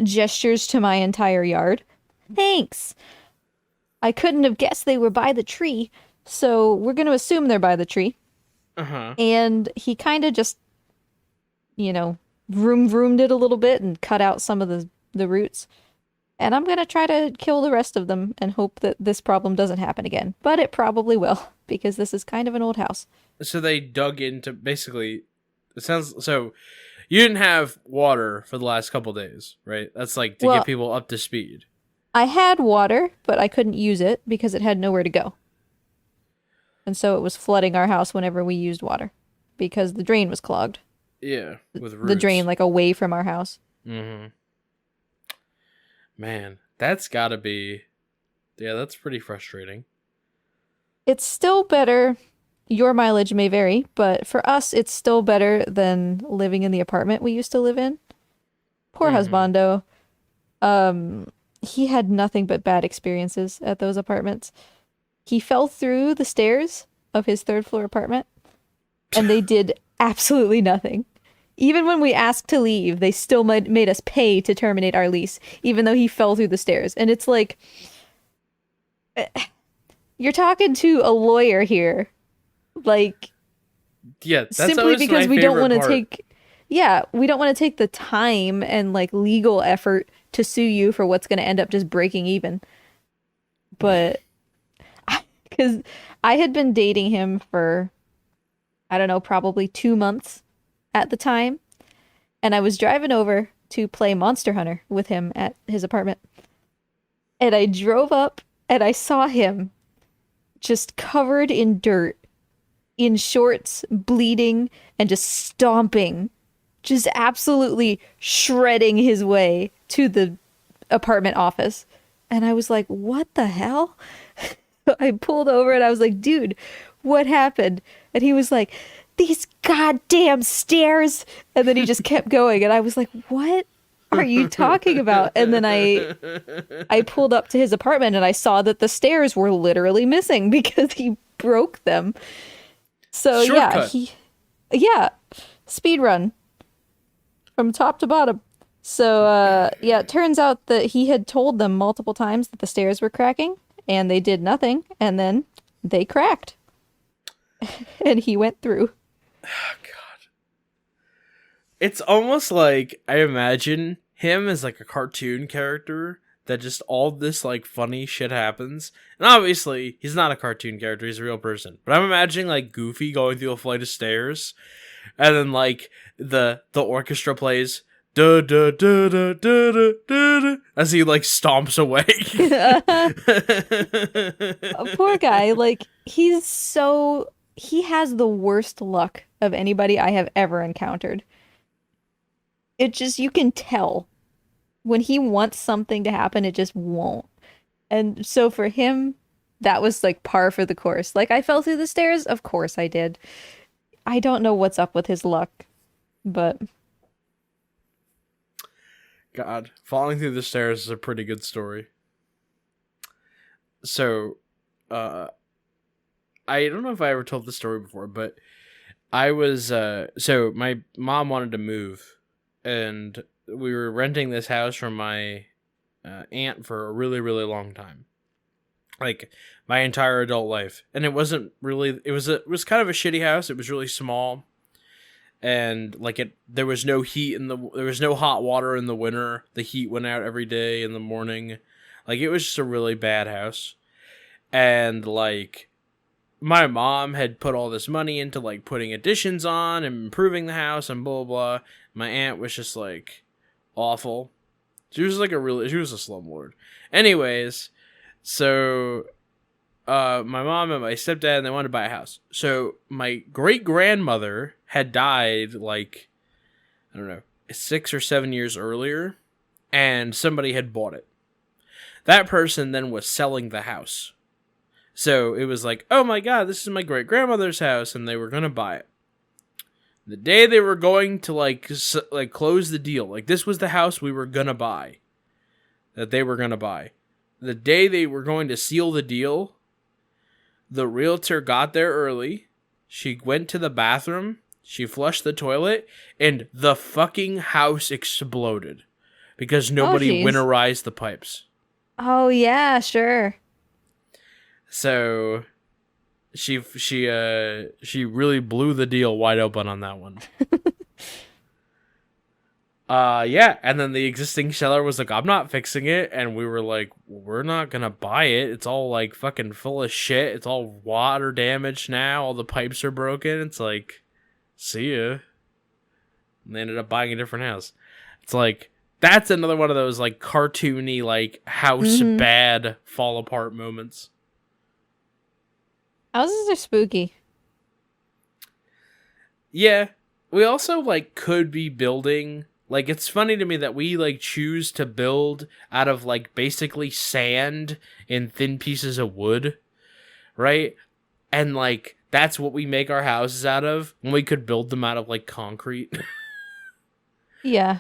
Gestures to my entire yard. Thanks. I couldn't have guessed they were by the tree, so we're going to assume they're by the tree. Uh-huh. And he kind of just, vroomed it a little bit and cut out some of the roots. And I'm going to try to kill the rest of them and hope that this problem doesn't happen again. But it probably will, because this is kind of an old house. So they dug into, basically, it sounds, so you didn't have water for the last couple days, right? That's like to get people up to speed. I had water, but I couldn't use it because it had nowhere to go. And so it was flooding our house whenever we used water, because the drain was clogged. Yeah, with roots. The drain, like, away from our house. Mm-hmm. Man, that's gotta be... Yeah, that's pretty frustrating. It's still better. Your mileage may vary, but for us, it's still better than living in the apartment we used to live in. Poor husbando. He had nothing but bad experiences at those apartments. He fell through the stairs of his third-floor apartment, and they did absolutely nothing. Even when we asked to leave, they still made us pay to terminate our lease, even though he fell through the stairs. And it's like, you're talking to a lawyer here. Like, yeah, that's simply because we don't want to take, we don't want to take the time and like legal effort to sue you for what's going to end up just breaking even. But because I had been dating him for I don't know, probably 2 months at the time. And I was driving over to play Monster Hunter with him at his apartment. And I drove up and I saw him just covered in dirt, in shorts, bleeding, and just stomping, just absolutely shredding his way to the apartment office. And I was like, what the hell? I pulled over and I was like, dude, what happened? And he was like, these goddamn stairs. And then he just kept going. And I was like, what are you talking about? And then I pulled up to his apartment and I saw that the stairs were literally missing because he broke them. So Shortcut. yeah, speed run from top to bottom. So yeah, it turns out that he had told them multiple times that the stairs were cracking and they did nothing, and then they cracked. And he went through. Oh, God. It's almost like I imagine him as like a cartoon character that just all this like funny shit happens. And obviously, he's not a cartoon character, he's a real person. But I'm imagining like Goofy going through a flight of stairs, and then like the orchestra plays da da da da da da da as he like stomps away. Poor guy, like he has the worst luck of anybody I have ever encountered. It just, you can tell when he wants something to happen, it just won't. And so for him, that was like par for the course. Like, I fell through the stairs, of course I did. I don't know what's up with his luck, but God, falling through the stairs is a pretty good story. So, I don't know if I ever told this story before, but I was, so my mom wanted to move, and we were renting this house from my aunt for a really, really long time. Like, my entire adult life. And it wasn't really, it was kind of a shitty house. It was really small. And, like, there was no heat there was no hot water in the winter. The heat went out every day in the morning. Like, it was just a really bad house. And, like, my mom had put all this money into, like, putting additions on and improving the house and blah, blah, blah. My aunt was just, like, awful. She was, like, she was a slumlord. Anyways, so, my mom and my stepdad, they wanted to buy a house. So, my great-grandmother had died, like, I don't know, 6 or 7 years earlier, and somebody had bought it. That person then was selling the house. So it was like, oh my God, this is my great-grandmother's house, and they were going to buy it. The day they were going to, like close the deal, like, this was the house we were going to buy, that they were going to buy. The day they were going to seal the deal, the realtor got there early, she went to the bathroom, she flushed the toilet, and the fucking house exploded because nobody winterized the pipes. Oh, yeah, sure. So she really blew the deal wide open on that one. Yeah, and then the existing seller was like, I'm not fixing it, and we were like, we're not gonna buy it. It's all like fucking full of shit. It's all water damaged now. All the pipes are broken. It's like, see ya. And they ended up buying a different house. It's like, that's another one of those like cartoony, like house bad fall apart moments. Houses are spooky. Yeah. We also, like, could be building... Like, it's funny to me that we, like, choose to build out of, like, basically sand and thin pieces of wood, right? And, like, that's what we make our houses out of, when we could build them out of, like, concrete. Yeah.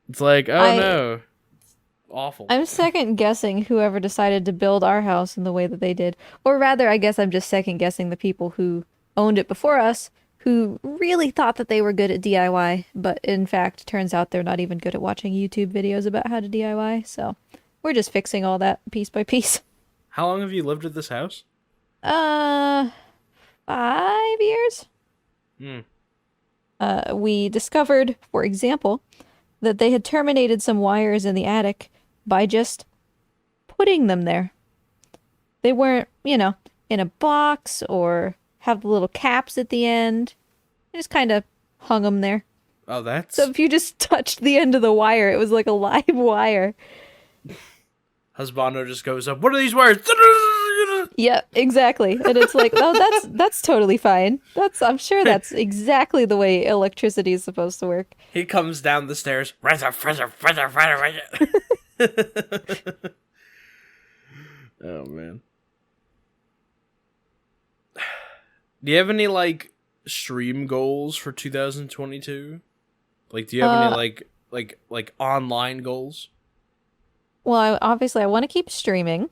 It's like, oh, no. Awful. I'm second guessing whoever decided to build our house in the way that they did. Or rather, I guess I'm just second guessing the people who owned it before us, who really thought that they were good at DIY, but in fact, turns out they're not even good at watching YouTube videos about how to DIY. So we're just fixing all that piece by piece. How long have you lived at this house? 5 years. We discovered, for example, that they had terminated some wires in the attic by just putting them there. They weren't, in a box or have the little caps at the end. I just kind of hung them there. Oh, that's... So if you just touched the end of the wire, it was like a live wire. Husbando just goes up, what are these wires? Yeah, exactly. And it's like, oh, that's totally fine. I'm sure that's exactly the way electricity is supposed to work. He comes down the stairs. Oh, man. Do you have any, like, stream goals for 2022? Like, do you have any, like online goals? Well, obviously, I want to keep streaming.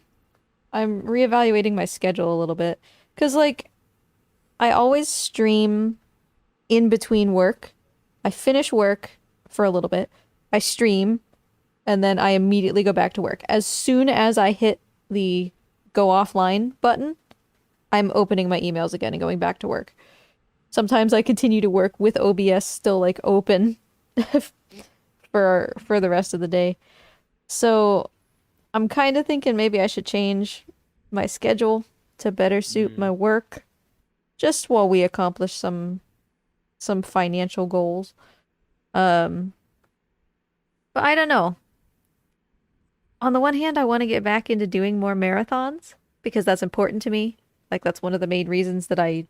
I'm reevaluating my schedule a little bit. Because, like, I always stream in between work. I finish work for a little bit. I stream. And then I immediately go back to work. As soon as I hit the go offline button, I'm opening my emails again and going back to work. Sometimes I continue to work with OBS still, like, open for the rest of the day. So I'm kind of thinking maybe I should change my schedule to better suit my work, just while we accomplish some financial goals. But I don't know. On the one hand, I want to get back into doing more marathons because that's important to me. Like, that's one of the main reasons that I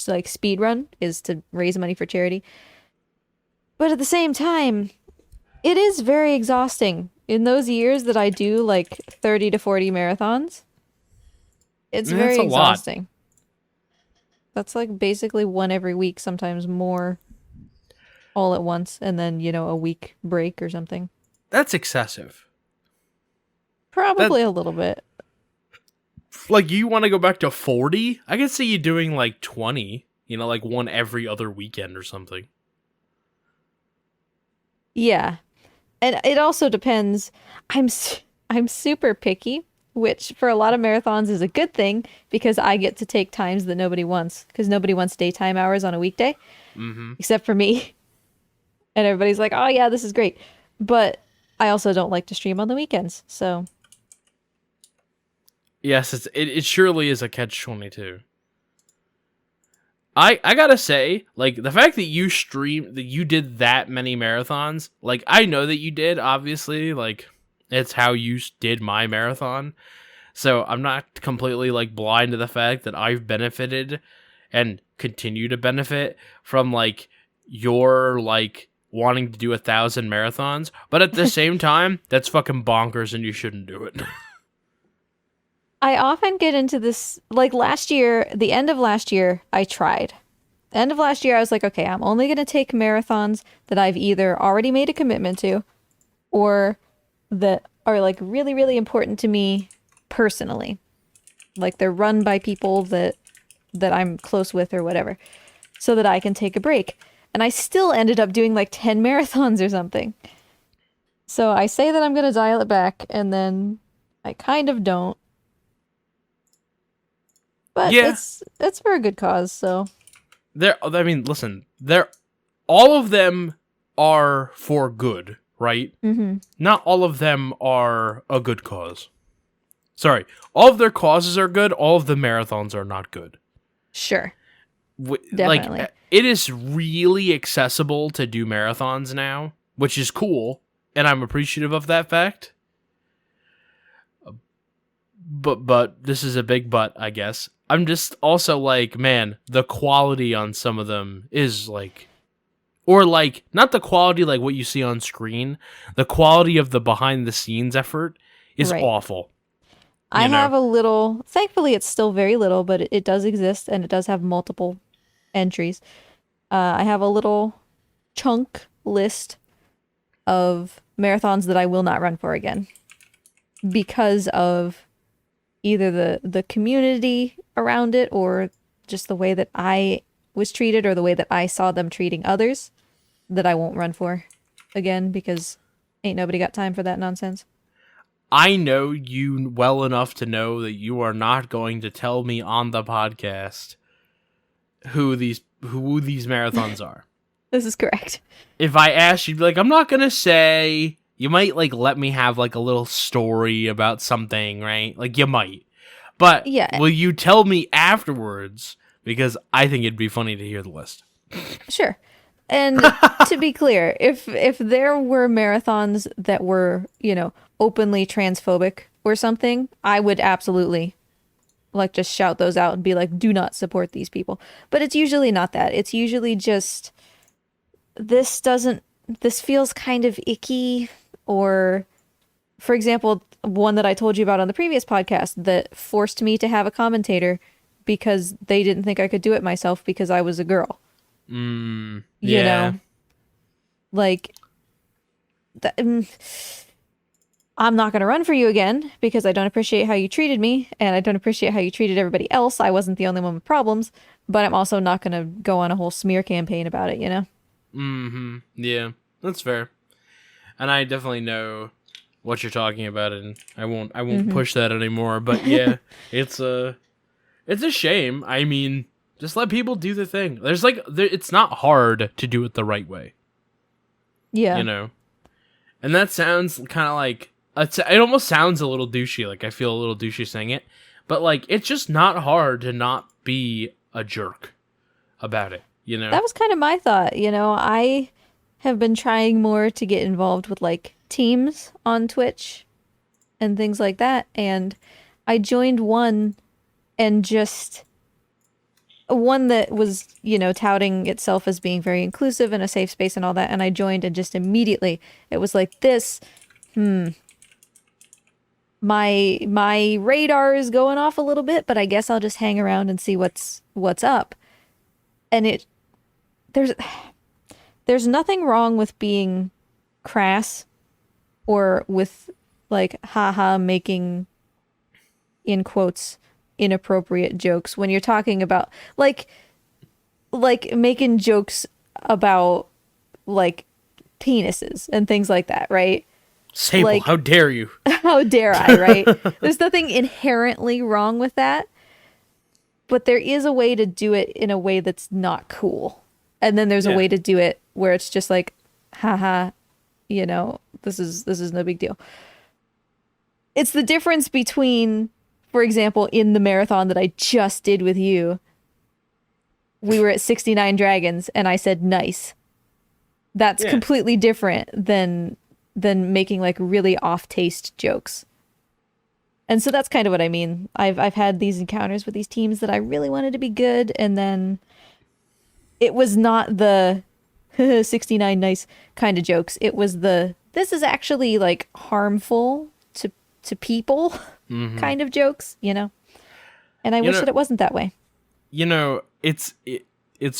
like speedrun, is to raise money for charity. But at the same time, it is very exhausting. In those years that I do like 30 to 40 marathons, it's very exhausting. Lot. That's like basically one every week, sometimes more, all at once, and then, a week break or something. That's excessive. Probably a little bit. Like, you want to go back to 40? I can see you doing like 20, like one every other weekend or something. Yeah. And it also depends. I'm super picky, which for a lot of marathons is a good thing because I get to take times that nobody wants, because nobody wants daytime hours on a weekday, except for me. And everybody's like, oh yeah, this is great. But I also don't like to stream on the weekends, so... Yes, it surely is a catch-22. I gotta say, like, the fact that you did that many marathons, like, I know that you did, obviously, like, it's how you did my marathon, so I'm not completely, like, blind to the fact that I've benefited and continue to benefit from, like, your, like, wanting to do 1,000 marathons, but at the same time, that's fucking bonkers and you shouldn't do it. I often get into this, like the end of last year, I tried. The end of last year, I was like, okay, I'm only going to take marathons that I've either already made a commitment to or that are like really, really important to me personally. Like they're run by people that I'm close with or whatever, so that I can take a break. And I still ended up doing like 10 marathons or something. So I say that I'm going to dial it back, and then I kind of don't. But yeah, it's for a good cause, so. Listen, all of them are for good, right? Mm-hmm. Not all of them are a good cause. Sorry, all of their causes are good, all of the marathons are not good. Sure. Definitely. Like, it is really accessible to do marathons now, which is cool, and I'm appreciative of that fact. But this is a big but, I guess. I'm just also like, man, the quality on some of them is like, or like, not the quality like what you see on screen, the quality of the behind the scenes effort is awful. I have a little, thankfully it's still very little, but it does exist and it does have multiple entries. I have a little chunk list of marathons that I will not run for again because of either the community around it or just the way that I was treated or the way that I saw them treating others, that I won't run for again because ain't nobody got time for that nonsense. I know you well enough to know that you are not going to tell me on the podcast who these marathons are. This is correct. If I asked, you'd be like, I'm not going to say. You might, like, let me have, like, a little story about something, right? Like, you might. But will you tell me afterwards because I think it'd be funny to hear the list. Sure. And to be clear, if there were marathons that were, openly transphobic or something, I would absolutely just shout those out and be like, do not support these people. But it's usually not that. It's usually just this feels kind of icky, or for example, one that I told you about on the previous podcast that forced me to have a commentator because they didn't think I could do it myself because I was a girl. Yeah. You know, I'm not going to run for you again because I don't appreciate how you treated me and I don't appreciate how you treated everybody else. I wasn't the only one with problems, but I'm also not going to go on a whole smear campaign about it, Mm-hmm. Yeah, that's fair. And I definitely know what you're talking about, and I won't push that anymore. But yeah, it's a shame. I mean, just let people do the thing. It's not hard to do it the right way. Yeah. And that sounds kind of like, it almost sounds a little douchey. Like, I feel a little douchey saying it. But, it's just not hard to not be a jerk about it, That was kind of my thought, I have been trying more to get involved with, teams on Twitch and things like that. And I joined one and just... one that was, touting itself as being very inclusive and a safe space and all that. And I joined and just immediately it was like this, my radar is going off a little bit, but I guess I'll just hang around and see what's up. And there's nothing wrong with being crass or with haha making, in quotes, inappropriate jokes when you're talking about like making jokes about penises and things like that, right? Sable, how dare you? How dare I, right? There's nothing inherently wrong with that, but there is a way to do it in a way that's not cool, and then there's a way to do it where it's just haha, this is no big deal. It's the difference between, for example, in the marathon that I just did with you, we were at 69 dragons and I said nice. That's completely different than making really off-taste jokes. And so that's kind of what I mean. I've had these encounters with these teams that I really wanted to be good, and then it was not the 69 nice kind of jokes. It was this is actually harmful to people kind of jokes, And I wish that it wasn't that way. It's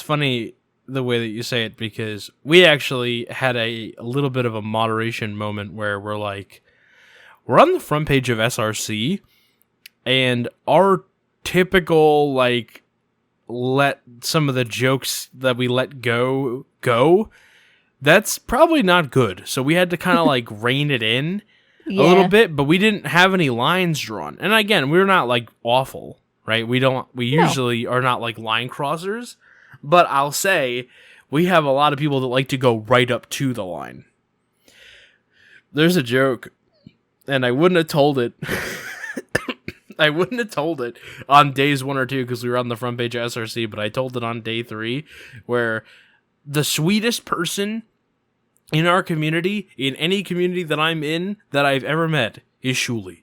funny the way that you say it, because we actually had a little bit of a moderation moment where we're on the front page of SRC, and our typical let some of the jokes that we let go, that's probably not good. So we had to kind of rein it in a little bit, but we didn't have any lines drawn. And again, we're not awful, right? We usually are not line crossers, but I'll say we have a lot of people that like to go right up to the line. There's a joke, and I wouldn't have told it. I wouldn't have told it on days 1 or 2 because we were on the front page of SRC, but I told it on day 3, where the sweetest person in our community, in any community that I'm in, that I've ever met, is Shuli.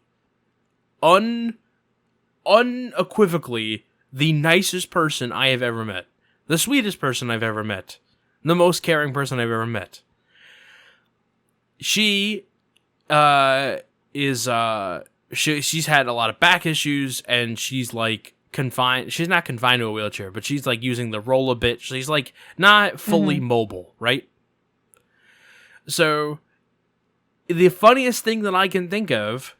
Unequivocally, the nicest person I have ever met. The sweetest person I've ever met. The most caring person I've ever met. She she's had a lot of back issues, and she's confined. She's not confined to a wheelchair, but she's using the roll a bit. She's not fully mobile, right? So the funniest thing that I can think of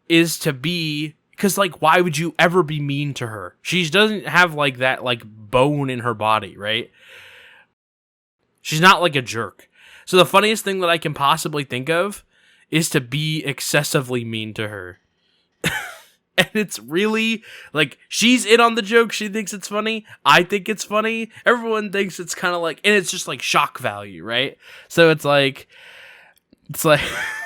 is to be, because why would you ever be mean to her? She doesn't have that bone in her body, right? She's not a jerk. So the funniest thing that I can possibly think of is to be excessively mean to her. And it's really, she's in on the joke. She thinks it's funny. I think it's funny. Everyone thinks it's kind of and it's just shock value, right? So it's It's like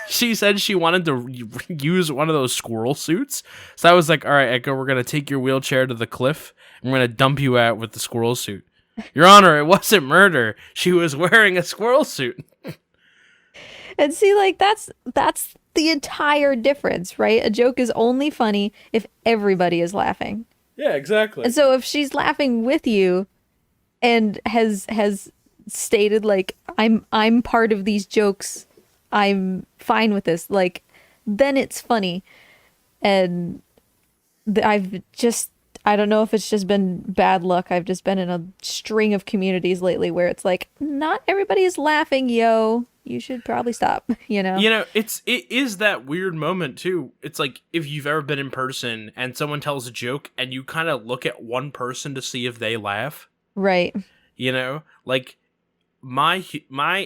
she said she wanted to use one of those squirrel suits. So I was like, all right, Echo, we're going to take your wheelchair to the cliff. And we're going to dump you out with the squirrel suit. Your Honor, it wasn't murder. She was wearing a squirrel suit. And see, like, that's the entire difference, right? A joke is only funny if everybody is laughing. Yeah, exactly. And so if she's laughing with you and has stated, like, I'm part of these jokes, I'm fine with this, like, then it's funny. And I don't know if it's just been bad luck. I've just been in a string of communities lately where it's like, not everybody is laughing, yo. You should probably stop, you know? You know, it is that weird moment, too. It's like, if you've ever been in person and someone tells a joke and you kind of look at one person to see if they laugh. Right. You know? Like, my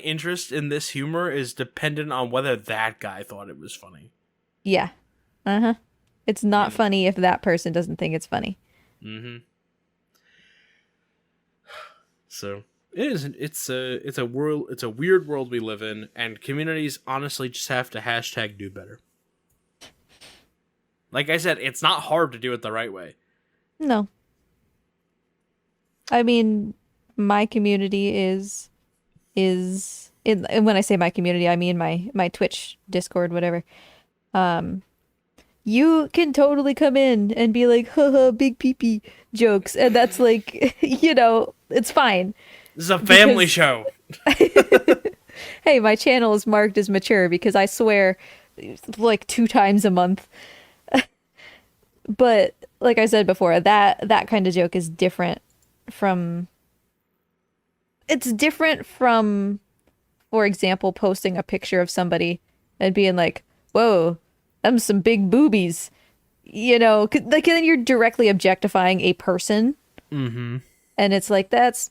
interest in this humor is dependent on whether that guy thought it was funny. Yeah. Uh-huh. It's not funny if that person doesn't think it's funny. Mm-hmm. So... It's a weird world we live in, and communities honestly just have to hashtag do better. Like I said, it's not hard to do it the right way. No. I mean, my community is and when I say my community, I mean my Twitch, Discord, whatever. You can totally come in and be like, haha, big pee-pee jokes, and that's like, you know, it's fine. This is a family show. Hey, my channel is marked as mature because I swear like 2 times a month. But like I said before, that kind of joke is different from... It's different from, for example, posting a picture of somebody and being like, whoa, them some big boobies. You know, like then you're directly objectifying a person. Mm-hmm. And it's like, that's...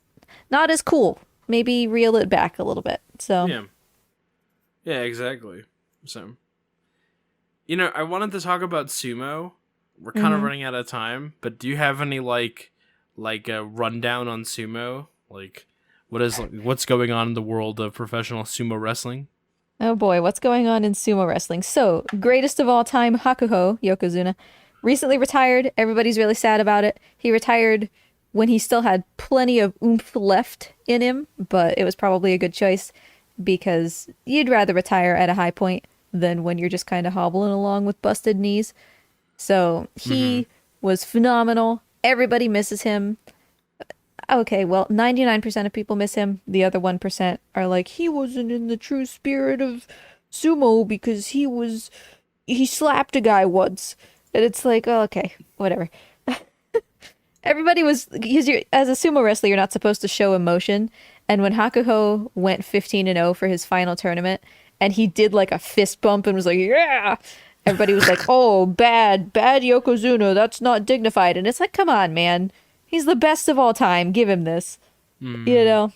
not as cool. Maybe reel it back a little bit. So yeah, exactly. So, you know, I wanted to talk about sumo. We're kind of running out of time, but do you have any like a rundown on sumo? Like, what's going on in the world of professional sumo wrestling? Oh boy, what's going on in sumo wrestling? So, greatest of all time, Hakuho Yokozuna, recently retired. Everybody's really sad about it. He retired when he still had plenty of oomph left in him, but it was probably a good choice because you'd rather retire at a high point than when you're just kind of hobbling along with busted knees. So he was phenomenal. Everybody misses him. Okay, well, 99% of people miss him. The other 1% are like, he wasn't in the true spirit of sumo because he slapped a guy once. And it's like, oh, okay, whatever. Everybody was, because as a sumo wrestler, you're not supposed to show emotion. And when Hakuho went 15-0 for his final tournament, and he did like a fist bump and was like, yeah, everybody was like, oh, bad Yokozuna, that's not dignified. And it's like, come on, man. He's the best of all time. Give him this. You know?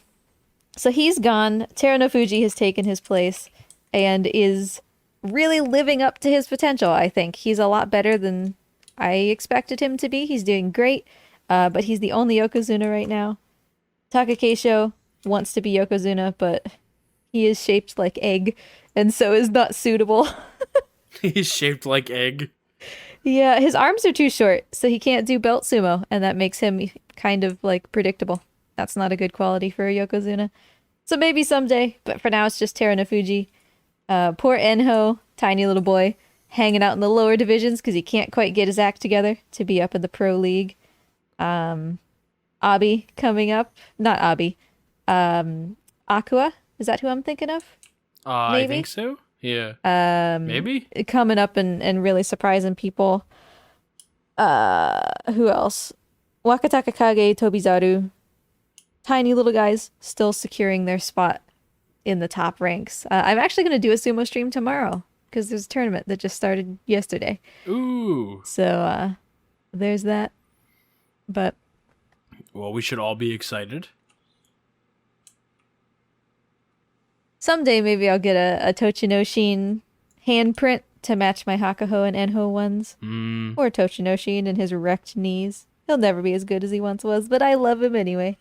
So he's gone. Terunofuji has taken his place and is really living up to his potential, I think. He's a lot better than I expected him to be. He's doing great. But he's the only Yokozuna right now. Takakeisho wants to be Yokozuna, but he is shaped like egg, and so is not suitable. He's shaped like egg. Yeah, his arms are too short, so he can't do belt sumo, and that makes him kind of, like, predictable. That's not a good quality for a Yokozuna. So maybe someday, but for now it's just Terunofuji. Poor Enho, tiny little boy, hanging out in the lower divisions because he can't quite get his act together to be up in the pro league. Abi coming up. Not Abi. Aqua? Is that who I'm thinking of? I think so. Yeah. Maybe? Coming up and really surprising people. Who else? Wakataka Kage, Tobizaru. Tiny little guys still securing their spot in the top ranks. I'm actually going to do a sumo stream tomorrow because there's a tournament that just started yesterday. Ooh. So, there's that. But well, we should all be excited. Someday maybe I'll get a Tochinoshin handprint to match my Hakuho and Enho ones. Or Tochinoshin and his wrecked knees. He'll never be as good as he once was, but I love him anyway.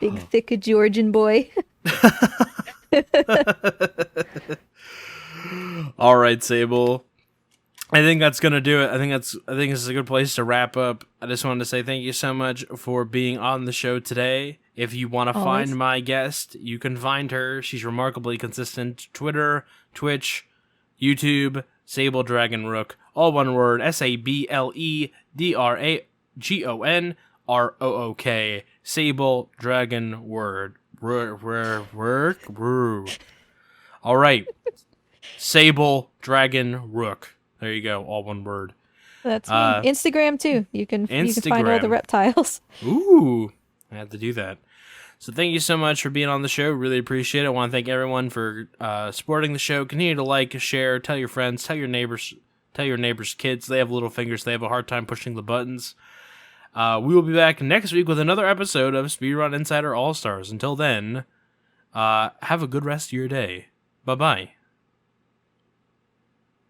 Big, thick Georgian boy. All right, Sable. I think that's gonna do it. I think this is a good place to wrap up. I just wanted to say thank you so much for being on the show today. If you want to find my guest, you can find her. She's remarkably consistent. Twitter, Twitch, YouTube, SableDragonRook. All one word. SableDragonRook. Sable Dragon Word. All right. SableDragonRook. There you go. All one word. That's me. Instagram too. You can find all the reptiles. Ooh, I have to do that. So thank you so much for being on the show. Really appreciate it. I want to thank everyone for supporting the show. Continue to like, share, tell your friends, tell your neighbors' kids. They have little fingers. They have a hard time pushing the buttons. We will be back next week with another episode of Speedrun Insider All Stars. Until then, have a good rest of your day. Bye-bye.